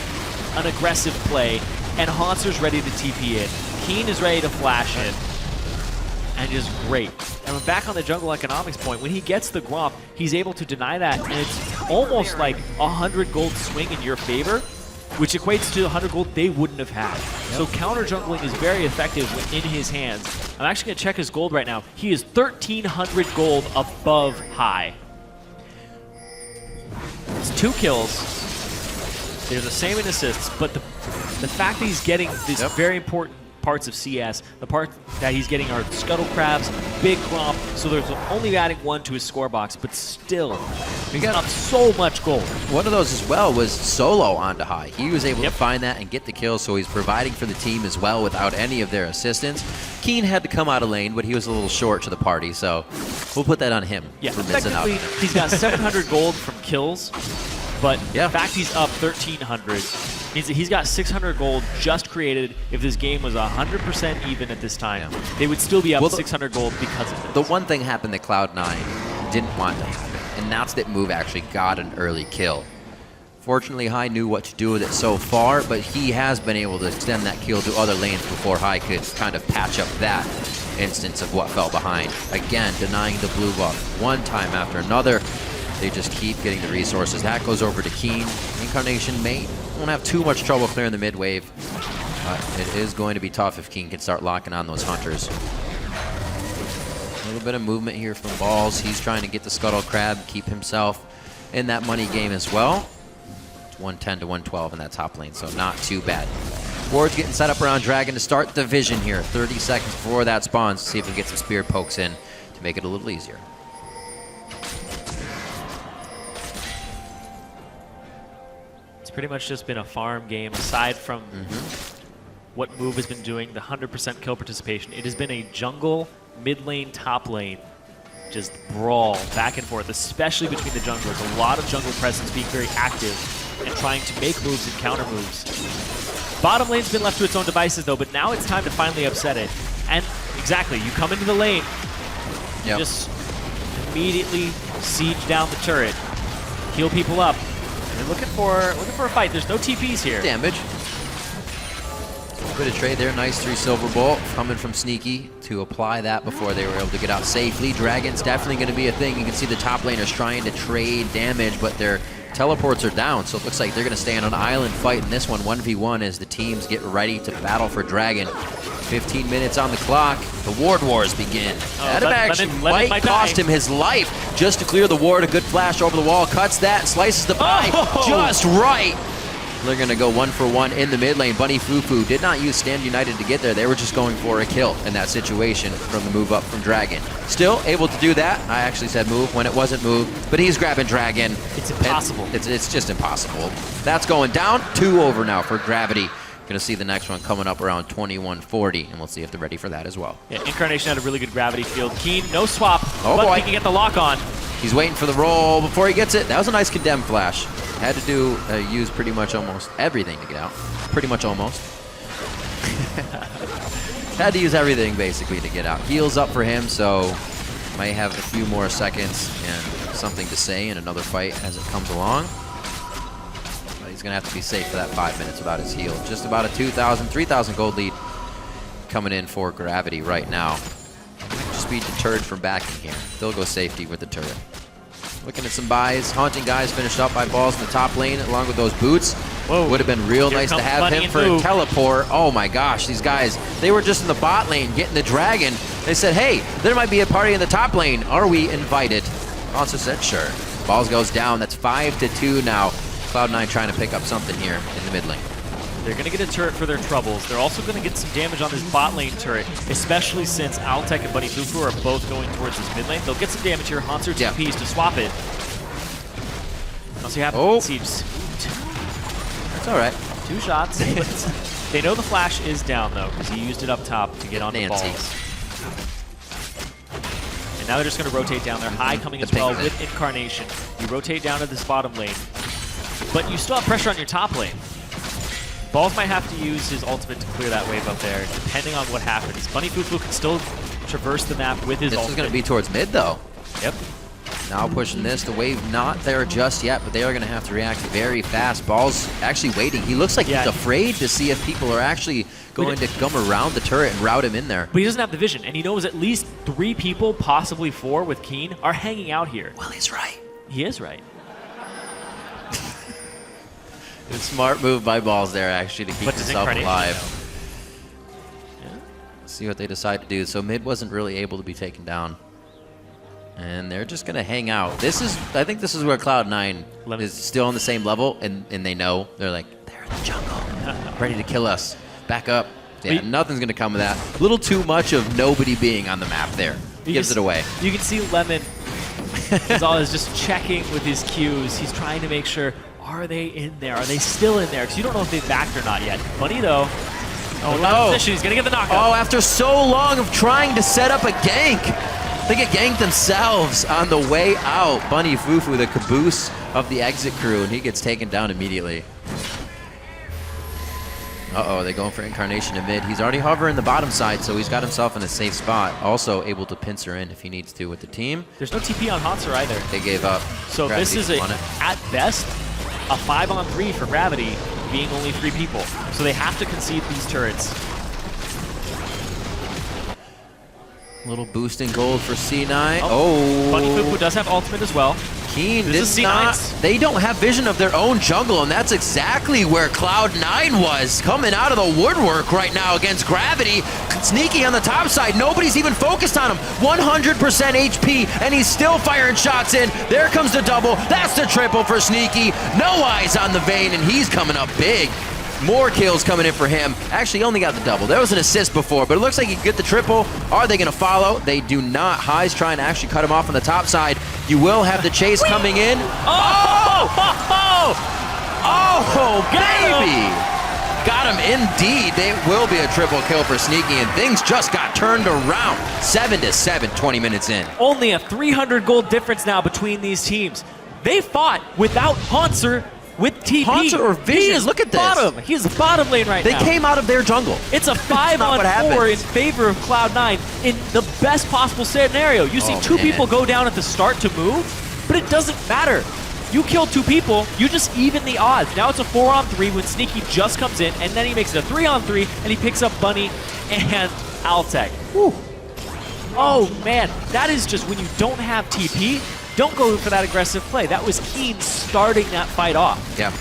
an aggressive play, and Haunter's ready to TP in. Keen is ready to flash in. And just great. And we're back on the jungle economics point. When he gets the Gromp, he's able to deny that, and it's almost like 100 gold swing in your favor, which equates to 100 gold they wouldn't have had. So counter jungling is very effective in his hands. I'm actually going to check his gold right now. He is 1,300 gold above High. rounds, 2 kills. They're the same in assists, but the fact that he's getting these very important parts of CS, the part that he's getting are Scuttle Crabs, Big Crop, so there's only adding 1 to his score box, but still, he got up so much gold. One of those as well was solo onto high. He was able to find that and get the kill, so he's providing for the team as well without any of their assistance. Keen had to come out of lane, but he was a little short to the party, so we'll put that on him for missing out. Technically, he's got 700 gold from kills, but the fact he's up 1,300 means that he's got 600 gold just created. If this game was 100% even at this time, they would still be up 600 gold because of this. The one thing happened that Cloud9 didn't want to happen, and that's that Move actually got an early kill. Fortunately, High knew what to do with it so far, but he has been able to extend that kill to other lanes before High could kind of patch up that instance of what fell behind. Again, denying the blue buff one time after another. They just keep getting the resources. That goes over to Keen. Incarnation won't have too much trouble clearing the mid wave, but it is going to be tough if Keen can start locking on those hunters. A little bit of movement here from Balls. He's trying to get the Scuttle Crab, keep himself in that money game as well. It's 110 to 112 in that top lane, so not too bad. Ward's getting set up around Dragon to start the vision here. 30 seconds before that spawns. See if we can get some spear pokes in to make it a little easier. Pretty much just been a farm game aside from what Move has been doing, the 100% kill participation. It has been a jungle, mid lane, top lane, just brawl back and forth, especially between the junglers. A lot of jungle presence being very active and trying to make moves and counter moves. Bottom lane's been left to its own devices though, but now it's time to finally upset it. And exactly, you come into the lane, you just immediately siege down the turret, heal people up. They're looking for a fight. There's no TPs here. Damage. Bit of trade there. Nice 3 silver bolt coming from Sneaky to apply that before they were able to get out safely. Dragon's definitely going to be a thing. You can see the top laners trying to trade damage, but their teleports are down, so it looks like they're going to stay on an island fight in this one, 1v1, as the teams get ready to battle for Dragon. 15 minutes on the clock. The Ward Wars begin. That actually might cost him his life just to clear the ward. A good flash over the wall. Cuts that, slices the pie just right. They're going to go 1-for-1 in the mid lane. Bunny Fufu did not use Stand United to get there. They were just going for a kill in that situation from the move up from Dragon. Still able to do that. I actually said move when it wasn't move, but he's grabbing Dragon. It's impossible. It's just impossible. That's going down. 2 over now for Gravity. Going to see the next one coming up around 2140, and we'll see if they're ready for that as well. Yeah, Incarnation had a really good Gravity field. Keen, no swap, but he can get the lock on. He's waiting for the roll before he gets it. That was a nice condemn flash. Had to use pretty much almost everything to get out. Pretty much almost. Had to use everything basically to get out. Heals up for him, so might have a few more seconds and something to say in another fight as it comes along. But he's going to have to be safe for that 5 minutes without his heal. Just about a 2,000, 3,000 gold lead coming in for Gravity right now. Just be deterred from backing here. They'll go safety with the turret. Looking at some buys. Haunting Guys finished up by Balls in the top lane along with those boots. Whoa. Would have been real Here nice to comes have Bunny him and for a Move. teleport. Oh my gosh, these guys, they were just in the bot lane getting the dragon. They said, hey, there might be a party in the top lane. Are we invited? Also said, sure. Balls goes down. That's 5-2 now. Cloud9 trying to pick up something here in the mid lane. They're going to get a turret for their troubles. They're also going to get some damage on this bot lane turret, especially since Altec and Bunny Fufu are both going towards this mid lane. They'll get some damage here. Haunter TPs to swap it. Once you have Siege. That's all right. 2 shots. They know the flash is down, though, because he used it up top to get on the balls. And now they're just going to rotate down. They're high coming as well with Incarnation. You rotate down to this bottom lane, but you still have pressure on your top lane. Balls might have to use his ultimate to clear that wave up there, depending on what happens. Bunny Fufu can still traverse the map with his ultimate. This is going to be towards mid, though. Yep. Now pushing this. The wave not there just yet, but they are going to have to react very fast. Balls actually waiting. He looks like he's afraid to see if people are actually going to come around the turret and route him in there. But he doesn't have the vision, and he knows at least 3 people, possibly 4 with Keen, are hanging out here. Well, he's right. He is right. Good smart move by Balls there, actually, to keep himself alive. Yeah. See what they decide to do. So mid wasn't really able to be taken down. And they're just going to hang out. I think this is where Cloud9 is still on the same level, and they know. They're like, they're in the jungle, ready to kill us. Back up. Yeah, nothing's going to come of that. A little too much of nobody being on the map there. Gives it away. You can see Lemon is just checking with his cues. He's trying to make sure, are they in there? Are they still in there? Because you don't know if they've backed or not yet. Bunny, though. Oh, no. Position. He's going to get the knockout. Oh, after so long of trying to set up a gank. They get ganked themselves on the way out. Bunny Fufu, the caboose of the exit crew, and he gets taken down immediately. Uh-oh, they're going for Incarnation in mid. He's already hovering the bottom side, so he's got himself in a safe spot. Also able to pincer in if he needs to with the team. There's no TP on Hanser either. They gave up. So this is, at best, a 5-on-3 for Gravity, being only 3 people. So they have to concede these turrets. Little boost in gold for C9. Oh. Bunny Fufu does have ultimate as well. Keen did not. They don't have vision of their own jungle, and that's exactly where Cloud9 was. Coming out of the woodwork right now against Gravity. Sneaky on the top side. Nobody's even focused on him. 100% HP, and he's still firing shots in. There comes the double. That's the triple for Sneaky. No eyes on the vein, and he's coming up big. More kills coming in for him. Actually, he only got the double. There was an assist before, but it looks like he could get the triple. Are they going to follow? They do not. High's trying to actually cut him off on the top side. You will have the chase coming in. Oh, baby! Got him indeed. They will be a triple kill for Sneaky, and things just got turned around. 7-7, 20 minutes in. Only a 300 gold difference now between these teams. They fought without Hanser with TP. Hanser or Vision, look at this. Bottom. He's bottom lane right now. They came out of their jungle. It's a 5-on-4 in favor of Cloud9 in the best possible scenario. You see 2 people go down at the start to move, but it doesn't matter. You kill 2 people, you just even the odds. Now it's a 4-on-3 when Sneaky just comes in, and then he makes it a 3-on-3, and he picks up Bunny and Altec. Whew. Oh man, that is just when you don't have TP, don't go for that aggressive play. That was Keen starting that fight off. Yeah,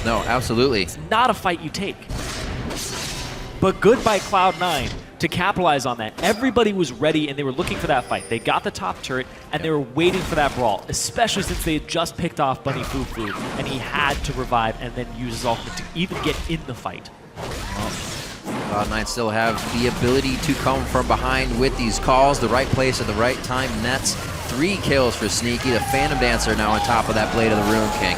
no, absolutely. It's not a fight you take. But good by Cloud9 to capitalize on that. Everybody was ready and they were looking for that fight. They got the top turret and they were waiting for that brawl, especially since they had just picked off Bunny Fufu and he had to revive and then use his ultimate to even get in the fight. Cloud9 still have the ability to come from behind with these calls, the right place at the right time. Nets 3 kills for Sneaky. The Phantom Dancer now on top of that Blade of the Rune King.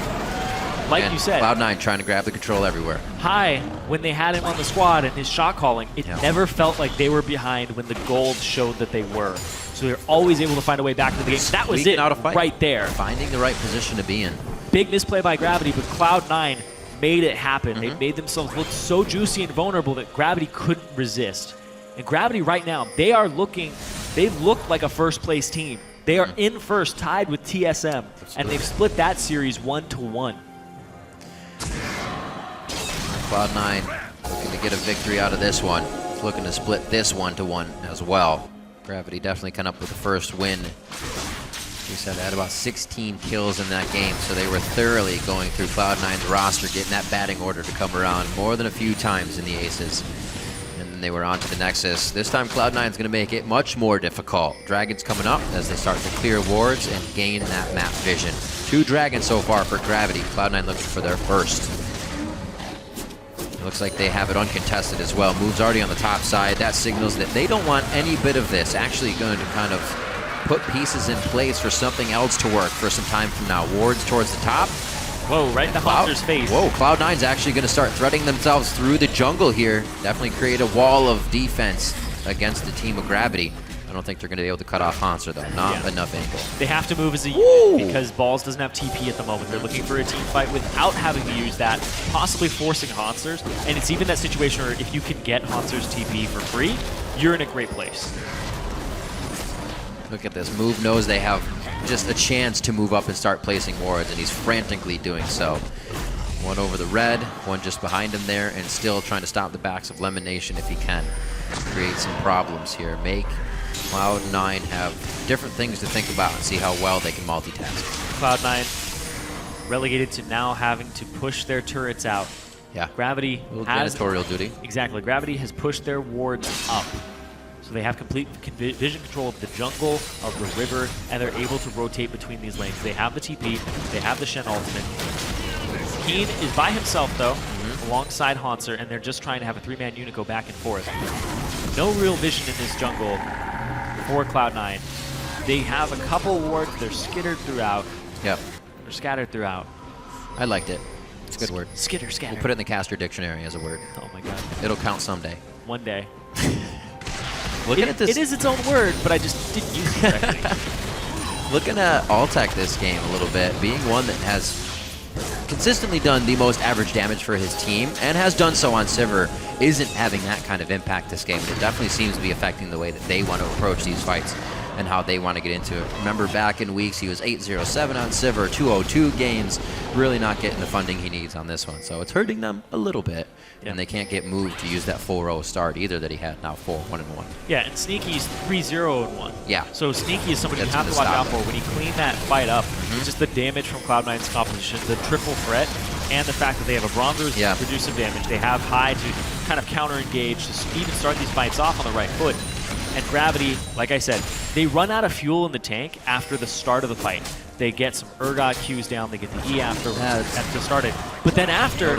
Like you said, Cloud9 trying to grab the control everywhere. High, when they had him on the squad and his shot calling, it never felt like they were behind when the gold showed that they were. So they're always able to find a way back to the game. That was it right there. Finding the right position to be in. Big misplay by Gravity, but Cloud9 made it happen. They made themselves look so juicy and vulnerable that Gravity couldn't resist. And Gravity right now, they've looked like a first place team. They are in first, tied with TSM, and they've split that series 1-1. Cloud9 looking to get a victory out of this one. Looking to split this 1-1 as well. Gravity definitely come up with the first win. We said they had about 16 kills in that game, so they were thoroughly going through Cloud9's roster, getting that batting order to come around more than a few times in the Aces. And then they were on to the Nexus. This time Cloud9 is going to make it much more difficult. Dragons coming up as they start to clear wards and gain that map vision. 2 dragons so far for Gravity. Cloud9 looking for their first. Looks like they have it uncontested as well. Move's already on the top side. That signals that they don't want any bit of this. Actually going to kind of put pieces in place for something else to work for some time from now. Wards towards the top. Whoa, right in the Hunter's face. Whoa, Cloud9's actually going to start threading themselves through the jungle here. Definitely create a wall of defense against the team of Gravity. I don't think they're going to be able to cut off Hanser, though. Not enough angle. They have to move as a unit because Balls doesn't have TP at the moment. They're looking for a team fight without having to use that, possibly forcing Hanser's. And it's even that situation where if you can get Hanser's TP for free, you're in a great place. Look at this. Move knows they have just a chance to move up and start placing wards, and he's frantically doing so. One over the red, one just behind him there, and still trying to stop the backs of Lemon Nation if he can. Create some problems here. Make Cloud9 have different things to think about and see how well they can multitask. Cloud9 relegated to now having to push their turrets out. Yeah. Gravity a little has janitorial duty. Exactly. Gravity has pushed their wards up. So they have complete vision control of the jungle, of the river, and they're able to rotate between these lanes. They have the TP, they have the Shen ultimate. Keen is by himself, though, alongside Haunter, and they're just trying to have a 3-man unit go back and forth. No real vision in this jungle for Cloud9. They have a couple wards, they're skittered throughout. Yep. They're scattered throughout. I liked it. It's a good word. Skitter, scatter. We'll put it in the caster dictionary as a word. Oh my god. It'll count someday. One day. Looking at this, It is its own word, but I just didn't use it correctly. looking at Altec this game a little bit, being one that has consistently done the most average damage for his team and has done so on Sivir, isn't having that kind of impact this game. It definitely seems to be affecting the way that they want to approach these fights and how they want to get into it. Remember back in weeks, he was 8-0-7 on Sivir, 2-0-2 games, really not getting the funding he needs on this one. So it's hurting them a little bit, and they can't get moved to use that full row start either that he had, now 4-1-1. Yeah, and Sneaky's 3-0-1. Yeah. So Sneaky is somebody That's you have to gonna watch out stop for. When he cleaned that fight up, just the damage from Cloud9's composition, the triple threat, and the fact that they have a Bronzer's to produce some damage. They have High to kind of counter-engage, to even start these fights off on the right foot. And Gravity, like I said, they run out of fuel in the tank after the start of the fight. They get some Urgot Qs down, they get the E after to start it. But then after,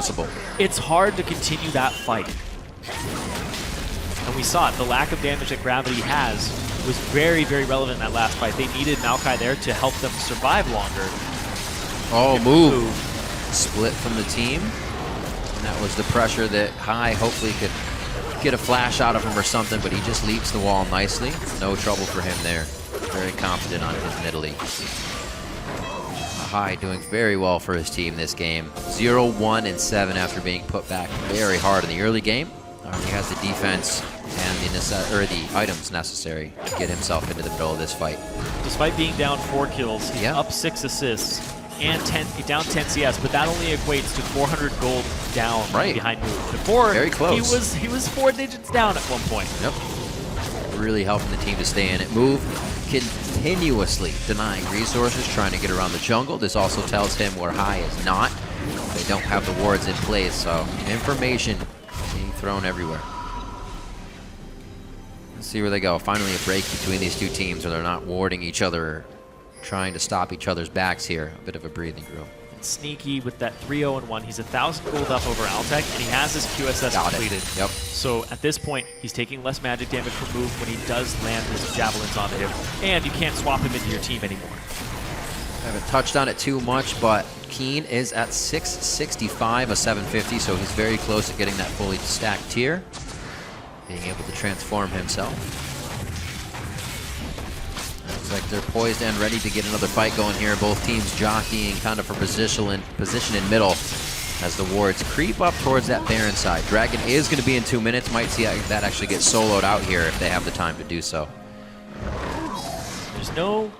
it's hard to continue that fight. And we saw it, the lack of damage that Gravity has was very, very relevant in that last fight. They needed Maokai there to help them survive longer. Oh, move. Split from the team. And that was the pressure that High hopefully could get a flash out of him or something, but he just leaps the wall nicely. No trouble for him there. Very confident on his Nidalee. High doing very well for his team this game. 0-1-7 after being put back very hard in the early game. He has the defense and the items necessary to get himself into the middle of this fight. Despite being down 4 kills, he's up 6 assists and down 10 CS, but that only equates to 400 gold down behind move. Before, very close. He was 4 digits down at one point. Yep. Really helping the team to stay in it. Move continuously denying resources, trying to get around the jungle. This also tells him where High is not. They don't have the wards in place, so information being thrown everywhere. Let's see where they go. Finally a break between these two teams where they're not warding each other, trying to stop each other's backs here. A bit of a breathing room. Sneaky with that 3-0-1. He's 1,000 gold up over Altec, and he has his QSS completed. Yep. So at this point, he's taking less magic damage per move when he does land his javelins onto him, and you can't swap him into your team anymore. I haven't touched on it too much, but Keen is at 665, a 750, so he's very close to getting that fully stacked tier. Being able to transform himself. Looks like they're poised and ready to get another fight going here. Both teams jockeying kind of for position in middle as the wards creep up towards that Baron side. Dragon is going to be in 2 minutes. Might see that actually get soloed out here if they have the time to do so. There's no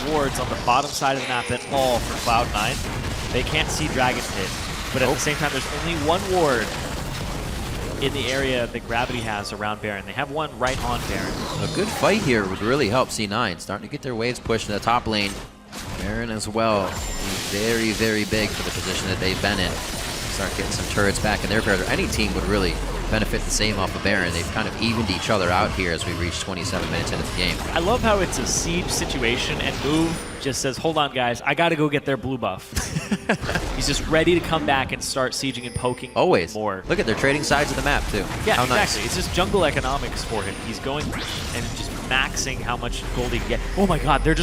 wards on the bottom side of the map at all for Cloud9. They can't see Dragon Pit, but at the same time, there's only one ward in the area that Gravity has around Baron. They have one right on Baron. A good fight here would really help C9. Starting to get their waves pushed in the top lane. Baron as well. Very, very big for the position that they've been in. Start getting some turrets back in their favor. Any team would really benefit the same off of Baron. They've kind of evened each other out here as we reach 27 minutes into the game. I love how it's a siege situation and Move just says, hold on guys, I gotta go get their blue buff. He's just ready to come back and start sieging and poking more. Look at, they're trading sides of the map too. Yeah, how exactly. Nice. It's just jungle economics for him. He's going and just maxing how much gold he can get. Oh my god, they're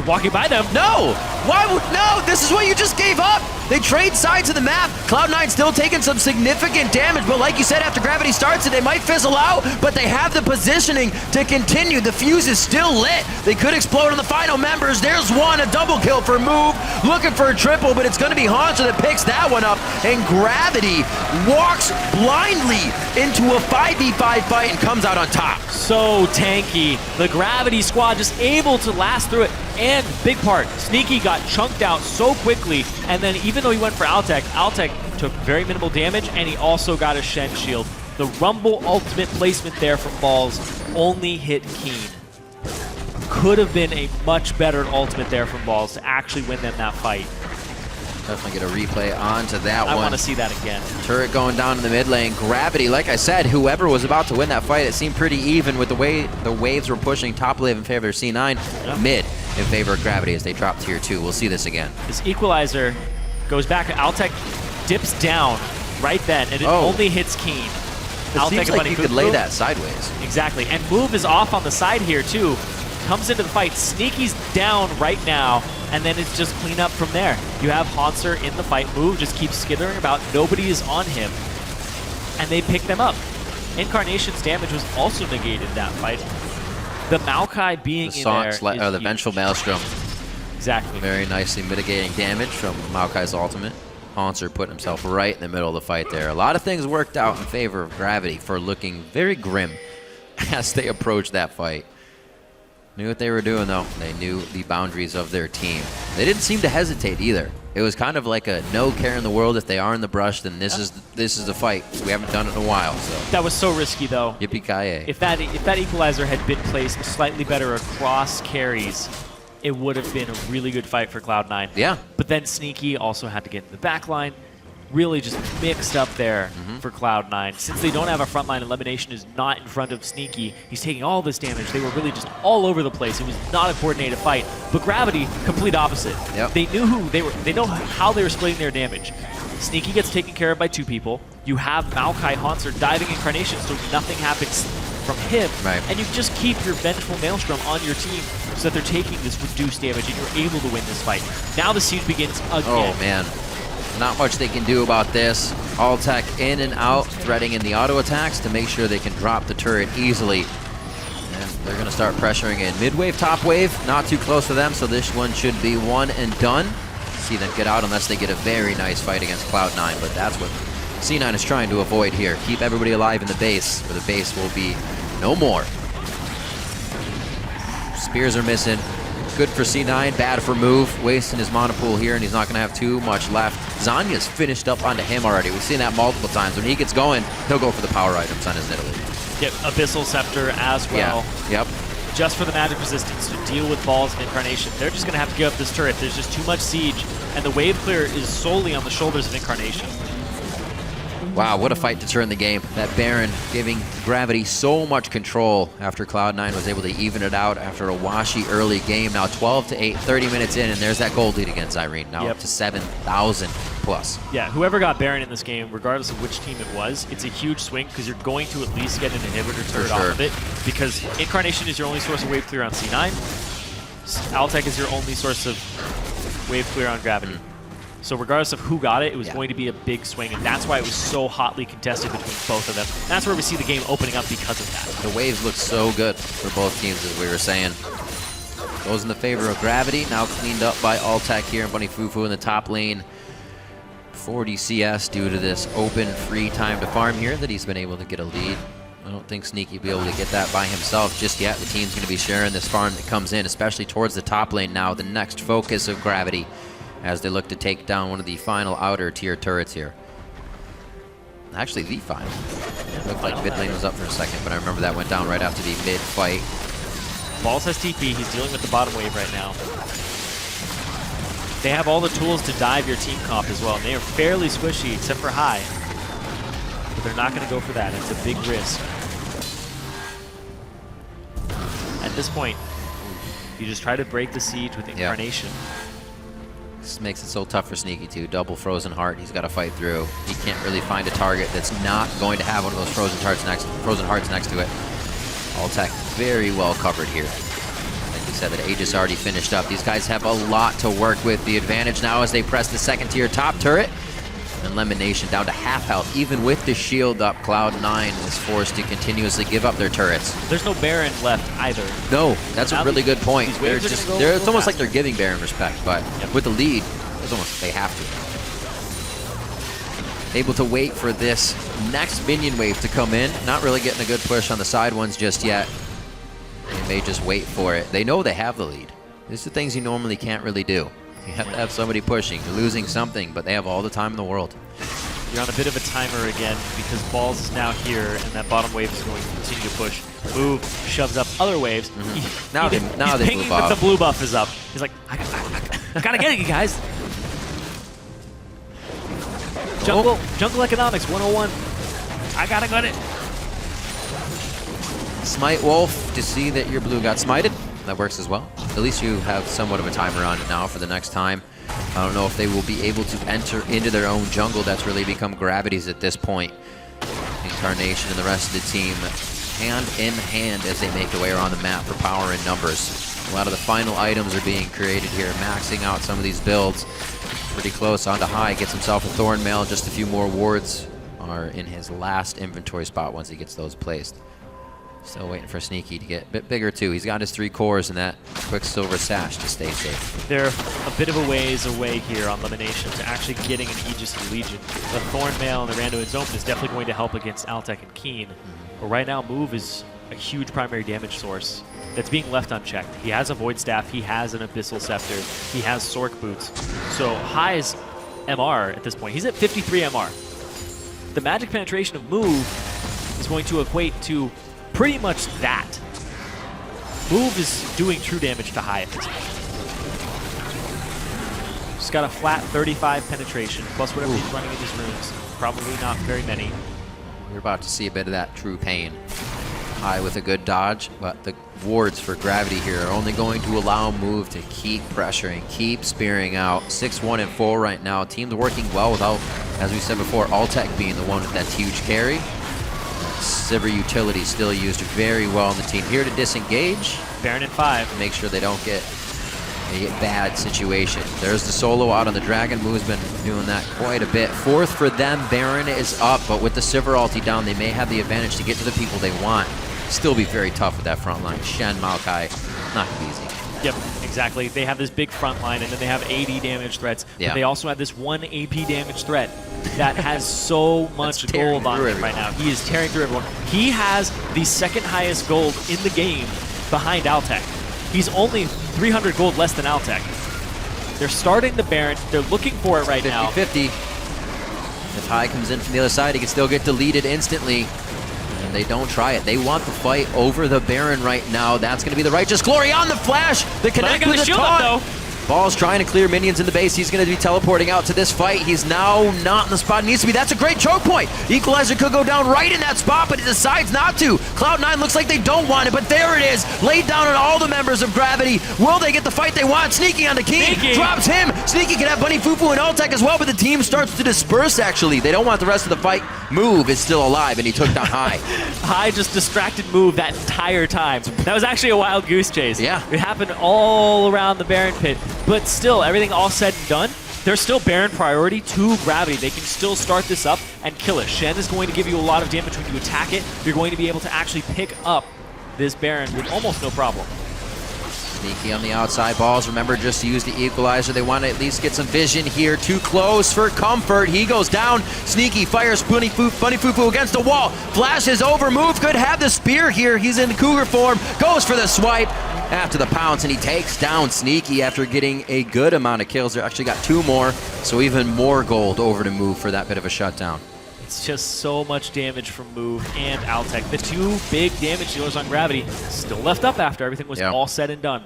walking by them. No! Why would, no, this is what you just gave up. They trade sides of the map. Cloud9 still taking some significant damage, but like you said, after Gravity starts it, they might fizzle out, but they have the positioning to continue. The fuse is still lit. They could explode on the final members. There's one, a double kill for Move, looking for a triple, but it's gonna be Haunter that picks that one up, and Gravity walks blindly into a 5v5 fight and comes out on top. So tanky. The Gravity squad just able to last through it. And big part, Sneaky got chunked out so quickly, and then even though he went for Altec took very minimal damage, and he also got a Shen shield. The Rumble ultimate placement there from Balls only hit Keen. Could have been a much better ultimate there from Balls to actually win them that fight. Definitely get a replay onto that one. I want to see that again. Turret going down in the mid lane. Gravity, like I said, whoever was about to win that fight, it seemed pretty even with the way the waves were pushing top lane in favor of C9, mid in favor of Gravity as they drop tier 2. We'll see this again. This equalizer goes back. Altec dips down right then, and it only hits Keen. It seems like you could lay that sideways. Exactly, and Move is off on the side here too. Comes into the fight. Sneaky's down right now, and then it's just clean up from there. You have Hanser in the fight. Move just keeps skittering about. Nobody is on him, and they pick them up. Incarnation's damage was also negated in that fight. The Maokai being in there is the huge. Vengeful Maelstrom. Exactly. Very nicely mitigating damage from Maokai's ultimate. Hanser put himself right in the middle of the fight there. A lot of things worked out in favor of Gravity for looking very grim as they approached that fight. Knew what they were doing, though. They knew the boundaries of their team. They didn't seem to hesitate either. It was kind of like a no care in the world. If they are in the brush, then this is the fight. We haven't done it in a while. So That was so risky, though. Yippee-ki-yay. If that equalizer had been placed slightly better across carries, it would have been a really good fight for Cloud9. Yeah. But then Sneaky also had to get in the back line. Really just mixed up there for Cloud9. Since they don't have a front line, Elimination is not in front of Sneaky. He's taking all this damage. They were really just all over the place. It was not a coordinated fight. But Gravity, complete opposite. Yep. They knew who they were. They know how they were splitting their damage. Sneaky gets taken care of by 2 people. You have Maokai Hanser diving Incarnation, so nothing happens from him. Right. And you just keep your Vengeful Maelstrom on your team so that they're taking this reduced damage and you're able to win this fight. Now the siege begins again. Oh, man. Not much they can do about this. Altec in and out, threading in the auto attacks to make sure they can drop the turret easily. And they're going to start pressuring in. Mid-wave, top wave, not too close for them, so this one should be one and done. See them get out unless they get a very nice fight against Cloud9, but that's what C9 is trying to avoid here. Keep everybody alive in the base, where the base will be no more. Spears are missing. Good for C9, bad for Move. Wasting his mana pool here, and he's not going to have too much left. Zanya's finished up onto him already. We've seen that multiple times. When he gets going, he'll go for the power items on his Nidalee. Get Abyssal Scepter as well. Yeah, yep. Just for the magic resistance to deal with balls and Incarnation. They're just going to have to give up this turret. There's just too much siege, and the wave clear is solely on the shoulders of Incarnation. Wow, what a fight to turn the game. That Baron giving Gravity so much control after Cloud9 was able to even it out after a washy early game. Now 12-8, 30 minutes in, and there's that gold lead against Irene. Now up to 7,000 plus. Yeah, whoever got Baron in this game, regardless of which team it was, it's a huge swing because you're going to at least get an inhibitor turret off of it, because Incarnation is your only source of wave clear on C9. Altec is your only source of wave clear on Gravity. So regardless of who got it, it was going to be a big swing, and that's why it was so hotly contested between both of them. And that's where we see the game opening up because of that. The waves look so good for both teams, as we were saying. Goes in the favor of Gravity, now cleaned up by Altec here, and Bunny Fufu in the top lane. 40 CS due to this open, free time to farm here that he's been able to get a lead. I don't think Sneaky will be able to get that by himself just yet. The team's going to be sharing this farm that comes in, especially towards the top lane now, the next focus of Gravity, as they look to take down one of the final outer tier turrets here. Actually, the final. It looked like mid lane was up for a second, but I remember that went down right after the mid fight. Balls has TP. He's dealing with the bottom wave right now. They have all the tools to dive your team comp as well, and they are fairly squishy except for high. But they're not going to go for that. It's a big risk. At this point, you just try to break the siege with Incarnation. This makes it so tough for Sneaky too. Double Frozen Heart he's got to fight through. He can't really find a target that's not going to have one of those Frozen Hearts next to it. Altec very well covered here. Like we said, that Aegis already finished up. These guys have a lot to work with. The advantage now as they press the second tier top turret. And Elimination down to half health. Even with the shield up, Cloud9 is forced to continuously give up their turrets. There's no Baron left either. No, that's a really good point. They're just, it's almost like they're giving Baron respect, but with the lead, it's almost they have to. Able to wait for this next minion wave to come in. Not really getting a good push on the side ones just yet. They may just wait for it. They know they have the lead. These are things you normally can't really do. You have to have somebody pushing. You're losing something, but they have all the time in the world. You're on a bit of a timer again because Balls is now here, and that bottom wave is going to continue to push. Move shoves up other waves. Now they he's pinging move off. the blue buff is up. He's like, I gotta get it, you guys. Jungle economics 101. I gotta get it. Smite Wolf to see that your blue got smited. That works as well. At least you have somewhat of a timer on it now for the next time. I don't know if they will be able to enter into their own jungle. That's really become Gravity's at this point. Incarnation and the rest of the team hand in hand as they make their way around the map for power and numbers. A lot of the final items are being created here, maxing out some of these builds. Pretty close onto High, gets himself a Thorn Mail, just a few more wards are in his last inventory spot once he gets those placed. Still waiting for Sneaky to get a bit bigger too. He's got his 3 cores and that Quicksilver Sash to stay safe. They're a bit of a ways away here on Elimination to actually getting an Aegis of Legion. The Thorn Mail and the Rando Zone is definitely going to help against Altec and Keen. But right now, Move is a huge primary damage source that's being left unchecked. He has a Void Staff, he has an Abyssal Scepter, he has Sork Boots. So High's MR at this point, he's at 53 MR. The magic penetration of Move is going to equate to pretty much that. Move is doing true damage to High at this point. Just got a flat 35 penetration, plus whatever he's running in his runes. Probably not very many. We're about to see a bit of that true pain. High with a good dodge, but the wards for Gravity here are only going to allow Move to keep pressuring, keep spearing out. 6-1 and 4 right now. Team's working well without, as we said before, Altec being the one with that huge carry. Sivir utility still used very well on the team. Here to disengage. Baron at 5. Make sure they don't get a bad situation. There's the solo out on the Dragon. Move's been doing that quite a bit. 4th for them. Baron is up, but with the Sivir ulti down, they may have the advantage to get to the people they want. Still be very tough with that front line. Shen, Maokai, not gonna be easy. Yep, exactly. They have this big front line, and then they have 80 damage threats. Yeah. But they also have this 1 AP damage threat that has so much gold on it right now. He is tearing through everyone. He has the second highest gold in the game behind Altec. He's only 300 gold less than Altec. They're starting the Baron. They're looking for it right now. 50-50. If High comes in from the other side, he can still get deleted instantly. And they don't try it. They want the fight over the Baron right now. That's going to be the Righteous Glory on the flash. The connect with the taunt. Ball's trying to clear minions in the base. He's going to be teleporting out to this fight. He's now not in the spot he needs to be. That's a great choke point. Equalizer could go down right in that spot, but he decides not to. Cloud9 looks like they don't want it, but there it is. Laid down on all the members of Gravity. Will they get the fight they want? Sneaky on the King. Drops him. Sneaky can have Bunny Fufu and Altec as well, but the team starts to disperse, actually. They don't want the rest of the fight. Move is still alive, and he took down High. High just distracted Move that entire time. That was actually a wild goose chase. Yeah. It happened all around the Baron pit. But still, everything all said and done, there's still Baron priority to Gravity. They can still start this up and kill it. Shen is going to give you a lot of damage when you attack it. You're going to be able to actually pick up this Baron with almost no problem. Sneaky on the outside. Balls, remember, just to use the equalizer. They want to at least get some vision here. Too close for comfort. He goes down. Sneaky fires Bunny Fufu against the wall. Flashes over. Move could have the spear here. He's in Cougar form. Goes for the swipe after the pounce, and he takes down Sneaky after getting a good amount of kills. They actually got 2 more, so even more gold over to Move for that bit of a shutdown. It's just so much damage from Move and Altec. The 2 big damage dealers on Gravity still left up after everything was all said and done.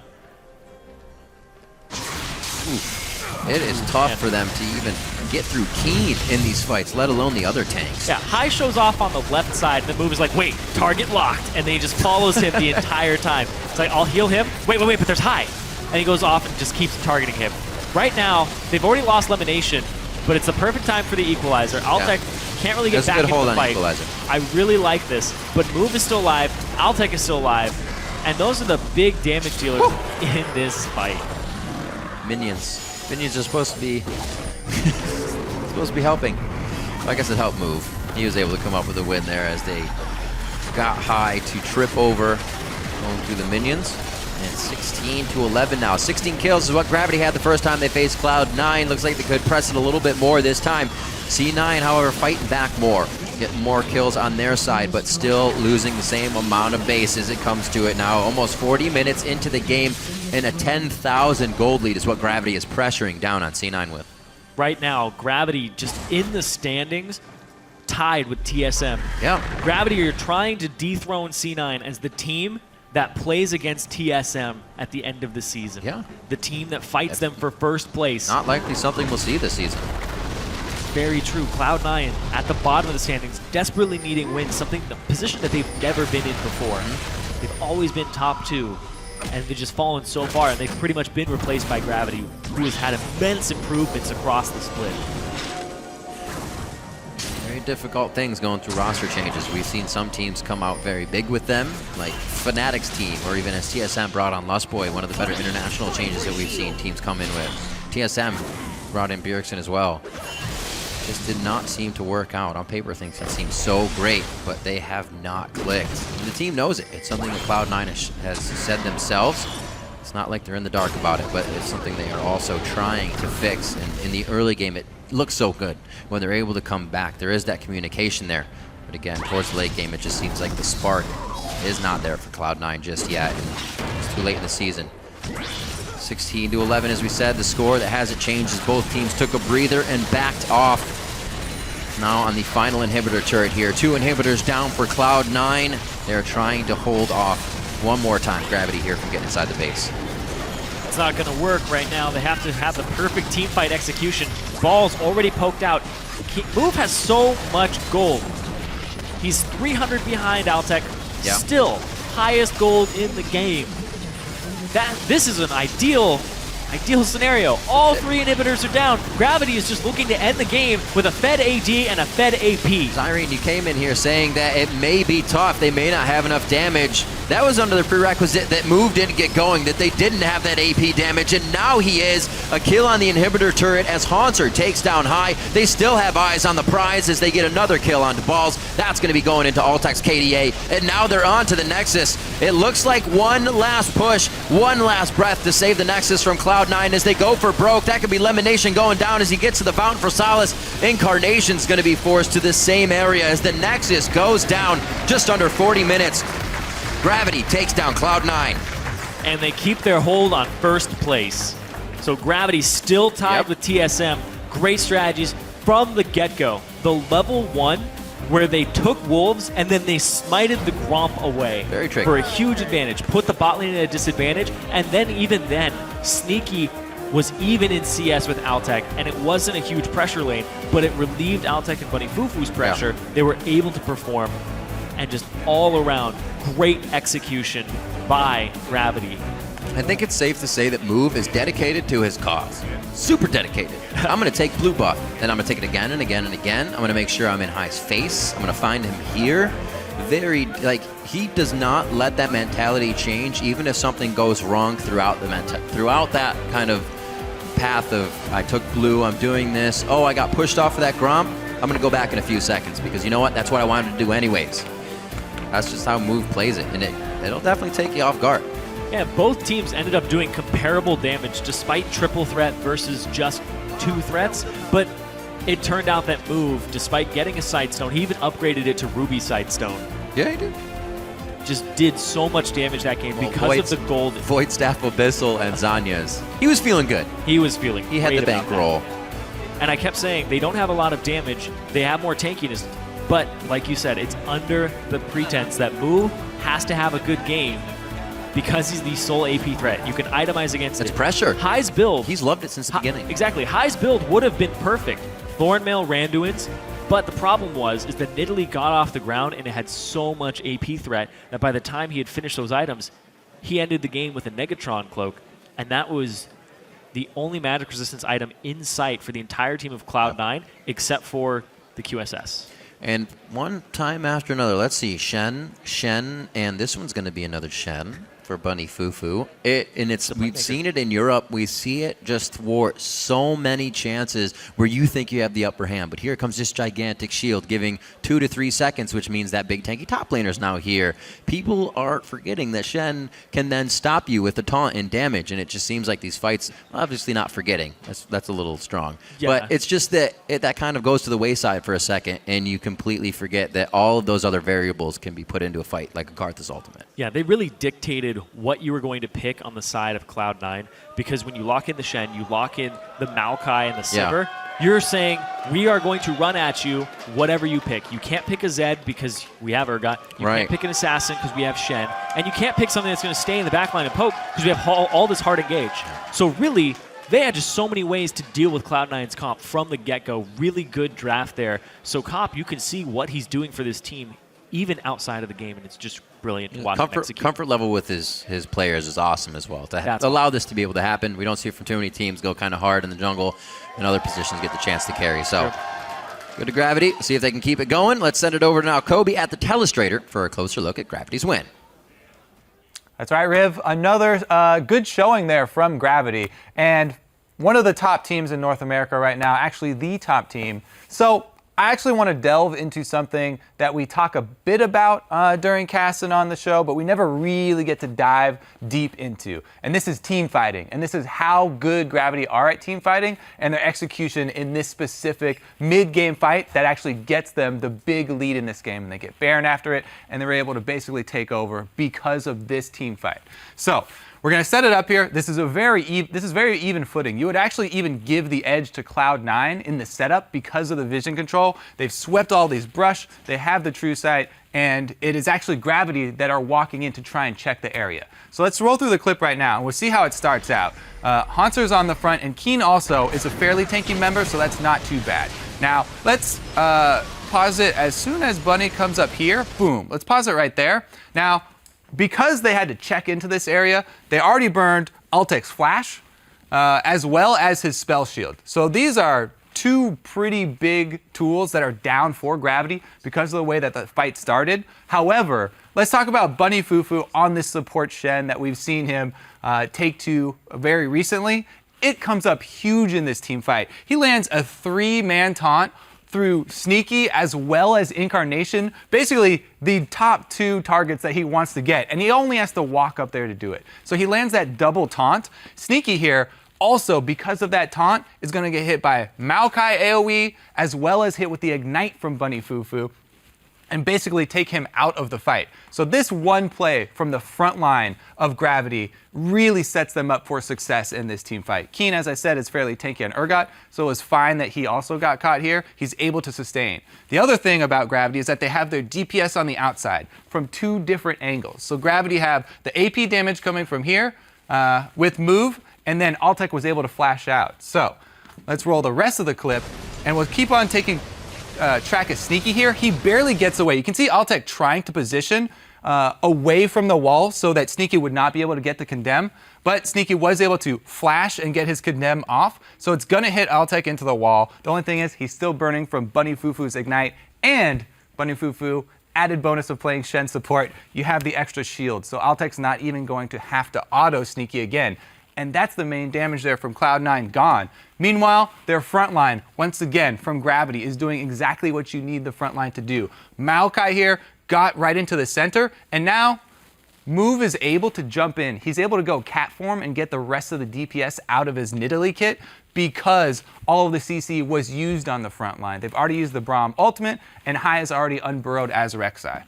It is tough for them to even get through Keen in these fights, let alone the other tanks. Yeah, High shows off on the left side, and the Move is like, wait, target locked, and then he just follows him the entire time. It's like, I'll heal him. Wait, but there's High. And he goes off and just keeps targeting him. Right now, they've already lost Elimination, but it's the perfect time for the Equalizer. Altec can't really get back into the fight. Equalizer. I really like this, but Move is still alive, Altec is still alive, and those are the big damage dealers in this fight. Minions are supposed to be helping. I guess it helped Move. He was able to come up with a win there as they got High to trip over going through the minions. And 16-11 now. 16 kills is what Gravity had the first time they faced Cloud9. Looks like they could press it a little bit more this time. C9, however, fighting back more. Getting more kills on their side, but still losing the same amount of base as it comes to it now. Almost 40 minutes into the game, and a 10,000 gold lead is what Gravity is pressuring down on C9 with. Right now, Gravity just in the standings, tied with TSM. Yeah. Gravity are trying to dethrone C9 as the team that plays against TSM at the end of the season. Yeah. The team that fights them for first place. Not likely something we'll see this season. very true. Cloud9 at the bottom of the standings, desperately needing wins, something, the position that they've never been in before. They've always been top 2, and they've just fallen so far, and they've pretty much been replaced by Gravity, who has had immense improvements across the split. Very difficult things going through roster changes. We've seen some teams come out very big with them, like Fnatic's team, or even as TSM brought on Lustboy, one of the better international changes that we've seen teams come in with. TSM brought in Bjergsen as well. Just did not seem to work out. On paper, things have seemed so great, but they have not clicked. And the team knows it. It's something that Cloud9 has said themselves. It's not like they're in the dark about it, but it's something they are also trying to fix. And in the early game, it looks so good when they're able to come back. There is that communication there. But again, towards the late game, it just seems like the spark is not there for Cloud9 just yet. And it's too late in the season. 16-11, as we said, the score that hasn't changed as both teams took a breather and backed off. Now on the final inhibitor turret here. 2 inhibitors down for Cloud9. They're trying to hold off one more time Gravity here from getting inside the base. It's not going to work right now. They have to have the perfect team fight execution. Ball's already poked out. Move has so much gold. He's 300 behind Altec. Yeah. Still highest gold in the game. This is an ideal scenario. All 3 inhibitors are down. Gravity is just looking to end the game with a fed AD and a fed AP. Zyrene, you came in here saying that it may be tough. They may not have enough damage. That was under the prerequisite that Move didn't get going, that they didn't have that AP damage, and now he is. A kill on the inhibitor turret as Haunter takes down High. They still have eyes on the prize as they get another kill onto Balls. That's going to be going into Altec's KDA, and now they're on to the Nexus. It looks like one last push, one last breath to save the Nexus from Cloud9 as they go for broke. That could be Lemonation going down as he gets to the Fountain for Solace. Incarnation's going to be forced to the same area as the Nexus goes down just under 40 minutes. Gravity takes down Cloud9. And they keep their hold on first place. So Gravity still tied with TSM. Great strategies from the get-go. The level 1 where they took Wolves and then they smited the Gromp away. Very tricky. For a huge advantage. Put the bot lane at a disadvantage, and then even then, Sneaky was even in CS with Altec, and it wasn't a huge pressure lane, but it relieved Altec and Bunny Fufu's pressure. Yeah. They were able to perform, and just all around, great execution by Gravity. I think it's safe to say that Move is dedicated to his cause. Super dedicated. I'm going to take blue buff, and I'm going to take it again and again and again. I'm going to make sure I'm in High's face. I'm going to find him here. He does not let that mentality change, even if something goes wrong throughout that kind of path of, I took blue, I'm doing this, oh, I got pushed off of that Gromp, I'm going to go back in a few seconds, because you know what? That's what I wanted to do anyways. That's just how Move plays it, and it'll definitely take you off guard. Yeah, both teams ended up doing comparable damage despite triple threat versus just 2 threats, but it turned out that Move, despite getting a Sightstone, he even upgraded it to Ruby Sightstone. Yeah, he did. Just did so much damage that game because of the gold. Void Staff Abyssal and Zanya's. He was feeling good. He was feeling He had the bankroll. And I kept saying, they don't have a lot of damage, they have more tankiness, but like you said, it's under the pretense that Move has to have a good game because he's the sole AP threat. You can itemize against it. It's pressure. High's build. He's loved it since the beginning. Exactly. High's build would have been perfect. Thornmail, Randuin's, but the problem is that Nidalee got off the ground and it had so much AP threat that by the time he had finished those items, he ended the game with a Negatron Cloak, and that was the only magic resistance item in sight for the entire team of Cloud9, except for the QSS. And one time after another, let's see, Shen, and this one's going to be another Shen for Bunny Fufu. We've seen it in Europe. We see it just thwart so many chances where you think you have the upper hand. But here comes this gigantic shield giving 2 to 3 seconds, which means that big tanky top laner is now here. People are forgetting that Shen can then stop you with the taunt and damage, and it just seems like these fights, obviously not forgetting. That's a little strong. Yeah. But it's just that that kind of goes to the wayside for a second, and you completely forget that all of those other variables can be put into a fight, like a Karthus Ultimate. Yeah, they really dictated what you were going to pick on the side of Cloud9, because when you lock in the Shen, you lock in the Maokai and the Sivir, you're saying, we are going to run at you whatever you pick. You can't pick a Zed because we have Urgot. You can't pick an Assassin because we have Shen. And you can't pick something that's going to stay in the backline and poke because we have all this hard engage. So really, they had just so many ways to deal with Cloud9's comp from the get-go. Really good draft there. So Cop, you can see what he's doing for this team even outside of the game, and it's just brilliant to watch him execute. Comfort level with his players is awesome as well. To allow this to be able to happen, we don't see it from too many teams go kind of hard in the jungle, and other positions get the chance to carry. So go to Gravity, see if they can keep it going. Let's send it over to now Kobe at the Telestrator for a closer look at Gravity's win. That's right, Riv. Another good showing there from Gravity, and one of the top teams in North America right now, actually the top team. So I actually want to delve into something that we talk a bit about during cast and on the show, but we never really get to dive deep into. And this is team fighting. And this is how good Gravity are at team fighting and their execution in this specific mid-game fight that actually gets them the big lead in this game. And they get Baron after it, and they're able to basically take over because of this team fight. So we're going to set it up here. This is very even footing. You would actually even give the edge to Cloud9 in the setup because of the vision control. They've swept all these brush. They have the true sight, and it is actually Gravity that are walking in to try and check the area. So let's roll through the clip right now, and we'll see how it starts out. Haunter's on the front, and Keen also is a fairly tanky member, so that's not too bad. Now, let's pause it as soon as Bunny comes up here. Boom. Let's pause it right there. Now, because they had to check into this area, they already burned Altek's flash, as well as his spell shield. So these are two pretty big tools that are down for Gravity because of the way that the fight started. However, let's talk about Bunny Fufu on this support Shen that we've seen him take to very recently. It comes up huge in this team fight. He lands a 3-man taunt through Sneaky as well as Incarnation, basically the top 2 targets that he wants to get, and he only has to walk up there to do it. So he lands that double taunt. Sneaky here, also because of that taunt, is going to get hit by Maokai AoE as well as hit with the Ignite from Bunny Fufu and basically take him out of the fight. So this one play from the front line of Gravity really sets them up for success in this team fight. Keen, as I said, is fairly tanky on Urgot, so it was fine that he also got caught here. He's able to sustain. The other thing about Gravity is that they have their DPS on the outside from 2 different angles. So Gravity have the AP damage coming from here with move, and then Altek was able to flash out. So let's roll the rest of the clip, and we'll keep on taking track of Sneaky here. He barely gets away. You can see Altek trying to position away from the wall so that Sneaky would not be able to get the condemn, but Sneaky was able to flash and get his condemn off, so it's gonna hit Altek into the wall. The only thing is he's still burning from Bunny Fufu's Ignite, and Bunny Fufu, added bonus of playing Shen support, you have the extra shield, so Altek's not even going to have to auto Sneaky again. And that's the main damage there from Cloud9 gone. Meanwhile, their front line, once again, from Gravity, is doing exactly what you need the front line to do. Maokai here got right into the center, and now Move is able to jump in. He's able to go cat form and get the rest of the DPS out of his Nidalee kit because all of the CC was used on the front line. They've already used the Braum ultimate, and Hai is already unburrowed as Rek'Sai.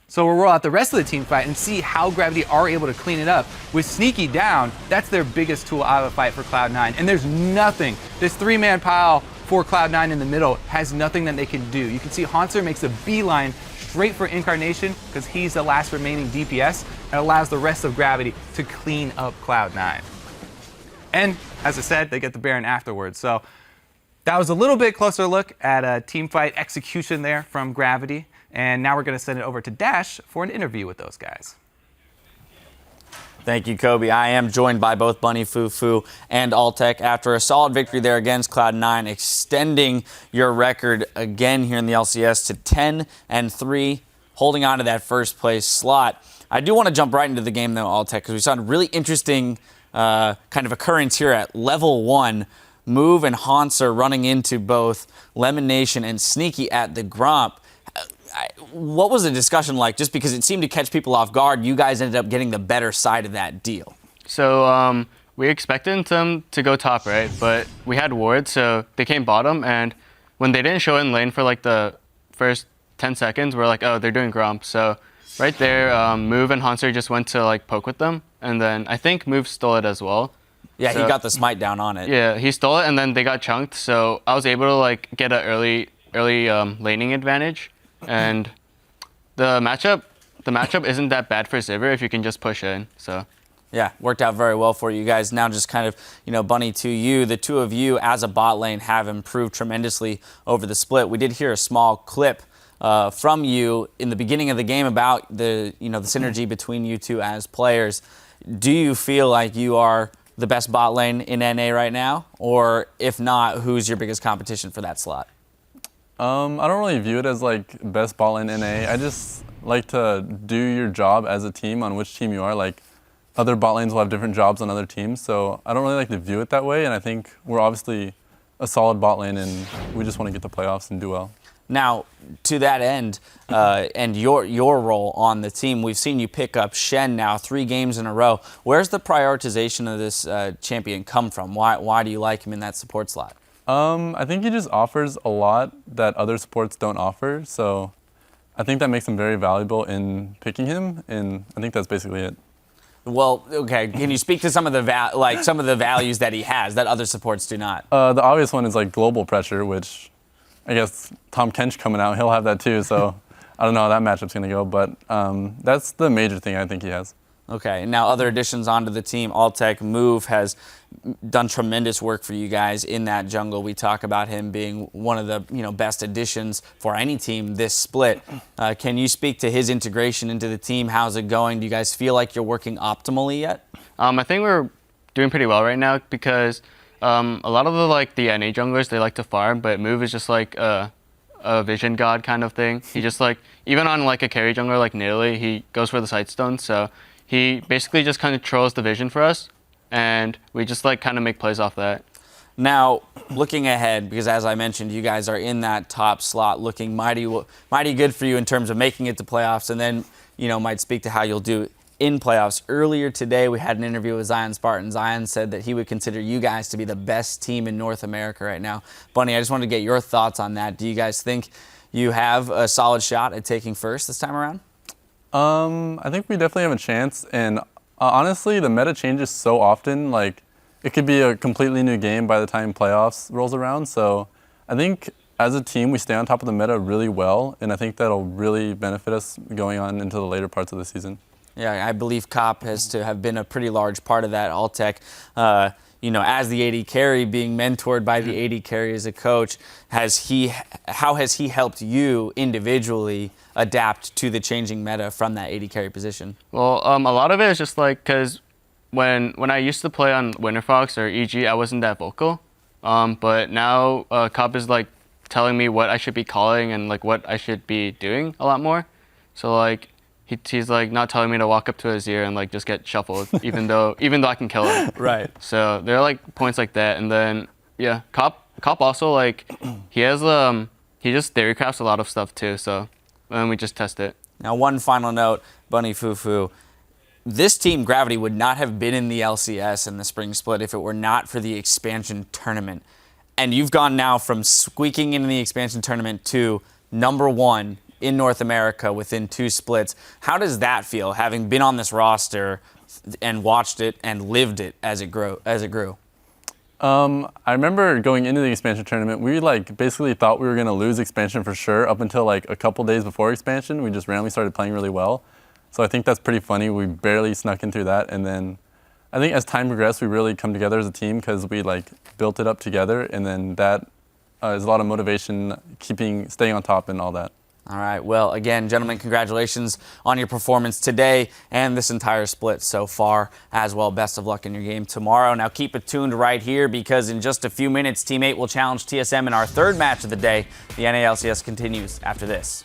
So we'll roll out the rest of the team fight and see how Gravity are able to clean it up. With Sneaky down, that's their biggest tool out of the fight for Cloud9. And there's nothing. This 3-man pile for Cloud9 in the middle has nothing that they can do. You can see Haunter makes a beeline straight for Incarnation because he's the last remaining DPS and allows the rest of Gravity to clean up Cloud9. And as I said, they get the Baron afterwards. So that was a little bit closer look at a team fight execution there from Gravity. And now we're going to send it over to Dash for an interview with those guys. Thank you, Kobe. I am joined by both Bunny Fufu and Altek after a solid victory there against Cloud9, extending your record again here in the LCS to 10-3, holding on to that first place slot. I do want to jump right into the game though, Altek, because we saw a really interesting kind of occurrence here at level 1. Move and Haunter running into both Lemon Nation and Sneaky at the Gromp. What was the discussion like? Just because it seemed to catch people off guard, you guys ended up getting the better side of that deal. So we expected them to go top, right? But we had wards, so they came bottom. And when they didn't show in lane for like the first 10 seconds, we're like, oh, they're doing Gromp. So right there, Move and Haunter just went to like poke with them. And then I think Move stole it as well. Yeah, so, he got the smite down on it. Yeah, he stole it, and then they got chunked. So I was able to like get an early laning advantage. And the matchup isn't that bad for Sivir if you can just push in. So Yeah, worked out very well for you guys. Now just kind of, Bunny, to you, the two of you as a bot lane have improved tremendously over the split. We did hear a small clip from you in the beginning of the game about the synergy between you two as players. Do you feel like you are the best bot lane in NA right now? Or if not, who's your biggest competition for that slot? I don't really view it as like best bot lane NA. I just like to do your job as a team on which team you are. Like, other bot lanes will have different jobs on other teams, so I don't really like to view it that way, and I think we're obviously a solid bot lane, and we just want to get the playoffs and do well. Now, to that end, and your role on the team, we've seen you pick up Shen now 3 games in a row. Where's the prioritization of this champion come from? Why do you like him in that support slot? I think he just offers a lot that other supports don't offer, so I think that makes him very valuable in picking him, and I think that's basically it. Well, okay. Can you speak to some of the values that he has that other supports do not? The obvious one is like global pressure, which I guess Tom Kench coming out, he'll have that too. So I don't know how that matchup's going to go, but that's the major thing I think he has. Okay. Now, other additions onto the team, Alltech Move has done tremendous work for you guys in that jungle. We talk about him being one of the best additions for any team this split. Can you speak to his integration into the team? How's it going? Do you guys feel like you're working optimally yet? I think we're doing pretty well right now because a lot of the NA junglers, they like to farm, but Move is just like a vision god kind of thing. He just even on like a carry jungler like Nidalee, he goes for the sightstone. So he basically just kind of controls the vision for us, and we just kind of make plays off that. Now, looking ahead, because as I mentioned, you guys are in that top slot, looking mighty good for you in terms of making it to playoffs, and then might speak to how you'll do in playoffs. Earlier today, we had an interview with Zion Spartan. Zion said that he would consider you guys to be the best team in North America right now. Bunny, I just wanted to get your thoughts on that. Do you guys think you have a solid shot at taking first this time around? I think we definitely have a chance, and honestly, the meta changes so often. Like, it could be a completely new game by the time playoffs rolls around. So I think as a team, we stay on top of the meta really well, and I think that'll really benefit us going on into the later parts of the season. Yeah, I believe Cop has to have been a pretty large part of that. Alltech, as the AD carry, being mentored by the AD carry as a coach, how has he helped you individually adapt to the changing meta from that AD carry position? Well, a lot of it is just because when I used to play on Winter Fox or EG, I wasn't that vocal. But now Cop is telling me what I should be calling and what I should be doing a lot more. So he's not telling me to walk up to his ear and just get shuffled, even though I can kill him. Right. So there are points like that, and then yeah, Cop also he has he just theory crafts a lot of stuff too. So then we just test it. Now, one final note, Bunny Fufu. This team, Gravity, would not have been in the LCS in the spring split if it were not for the expansion tournament. And you've gone now from squeaking into the expansion tournament to #1 in North America within 2 splits. How does that feel, having been on this roster and watched it and lived it as it grew? I remember going into the expansion tournament, we basically thought we were going to lose expansion for sure up until a couple days before expansion. We just randomly started playing really well. So I think that's pretty funny. We barely snuck in through that. And then I think as time progressed, we really come together as a team because we built it up together. And then that is a lot of motivation, staying on top and all that. All right. Well, again, gentlemen, congratulations on your performance today and this entire split so far as well. Best of luck in your game tomorrow. Now, keep it tuned right here because in just a few minutes, Team 8 will challenge TSM in our 3rd match of the day. The NA LCS continues after this.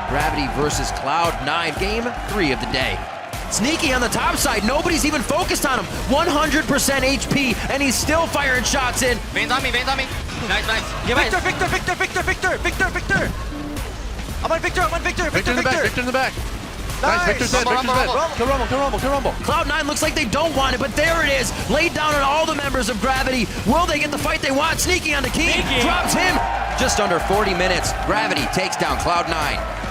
Gravity versus Cloud9, game 3 of the day. Sneaky on the top side, nobody's even focused on him. 100% HP, and he's still firing shots in. Veins on me. Nice. Yeah, Victor! I'm on Victor! Victor in the back. Nice, Victor's dead. Kill Rumble. Cloud9 looks like they don't want it, but there it is. Laid down on all the members of Gravity. Will they get the fight they want? Sneaky on the key. Drops him. Just under 40 minutes. Gravity takes down Cloud9.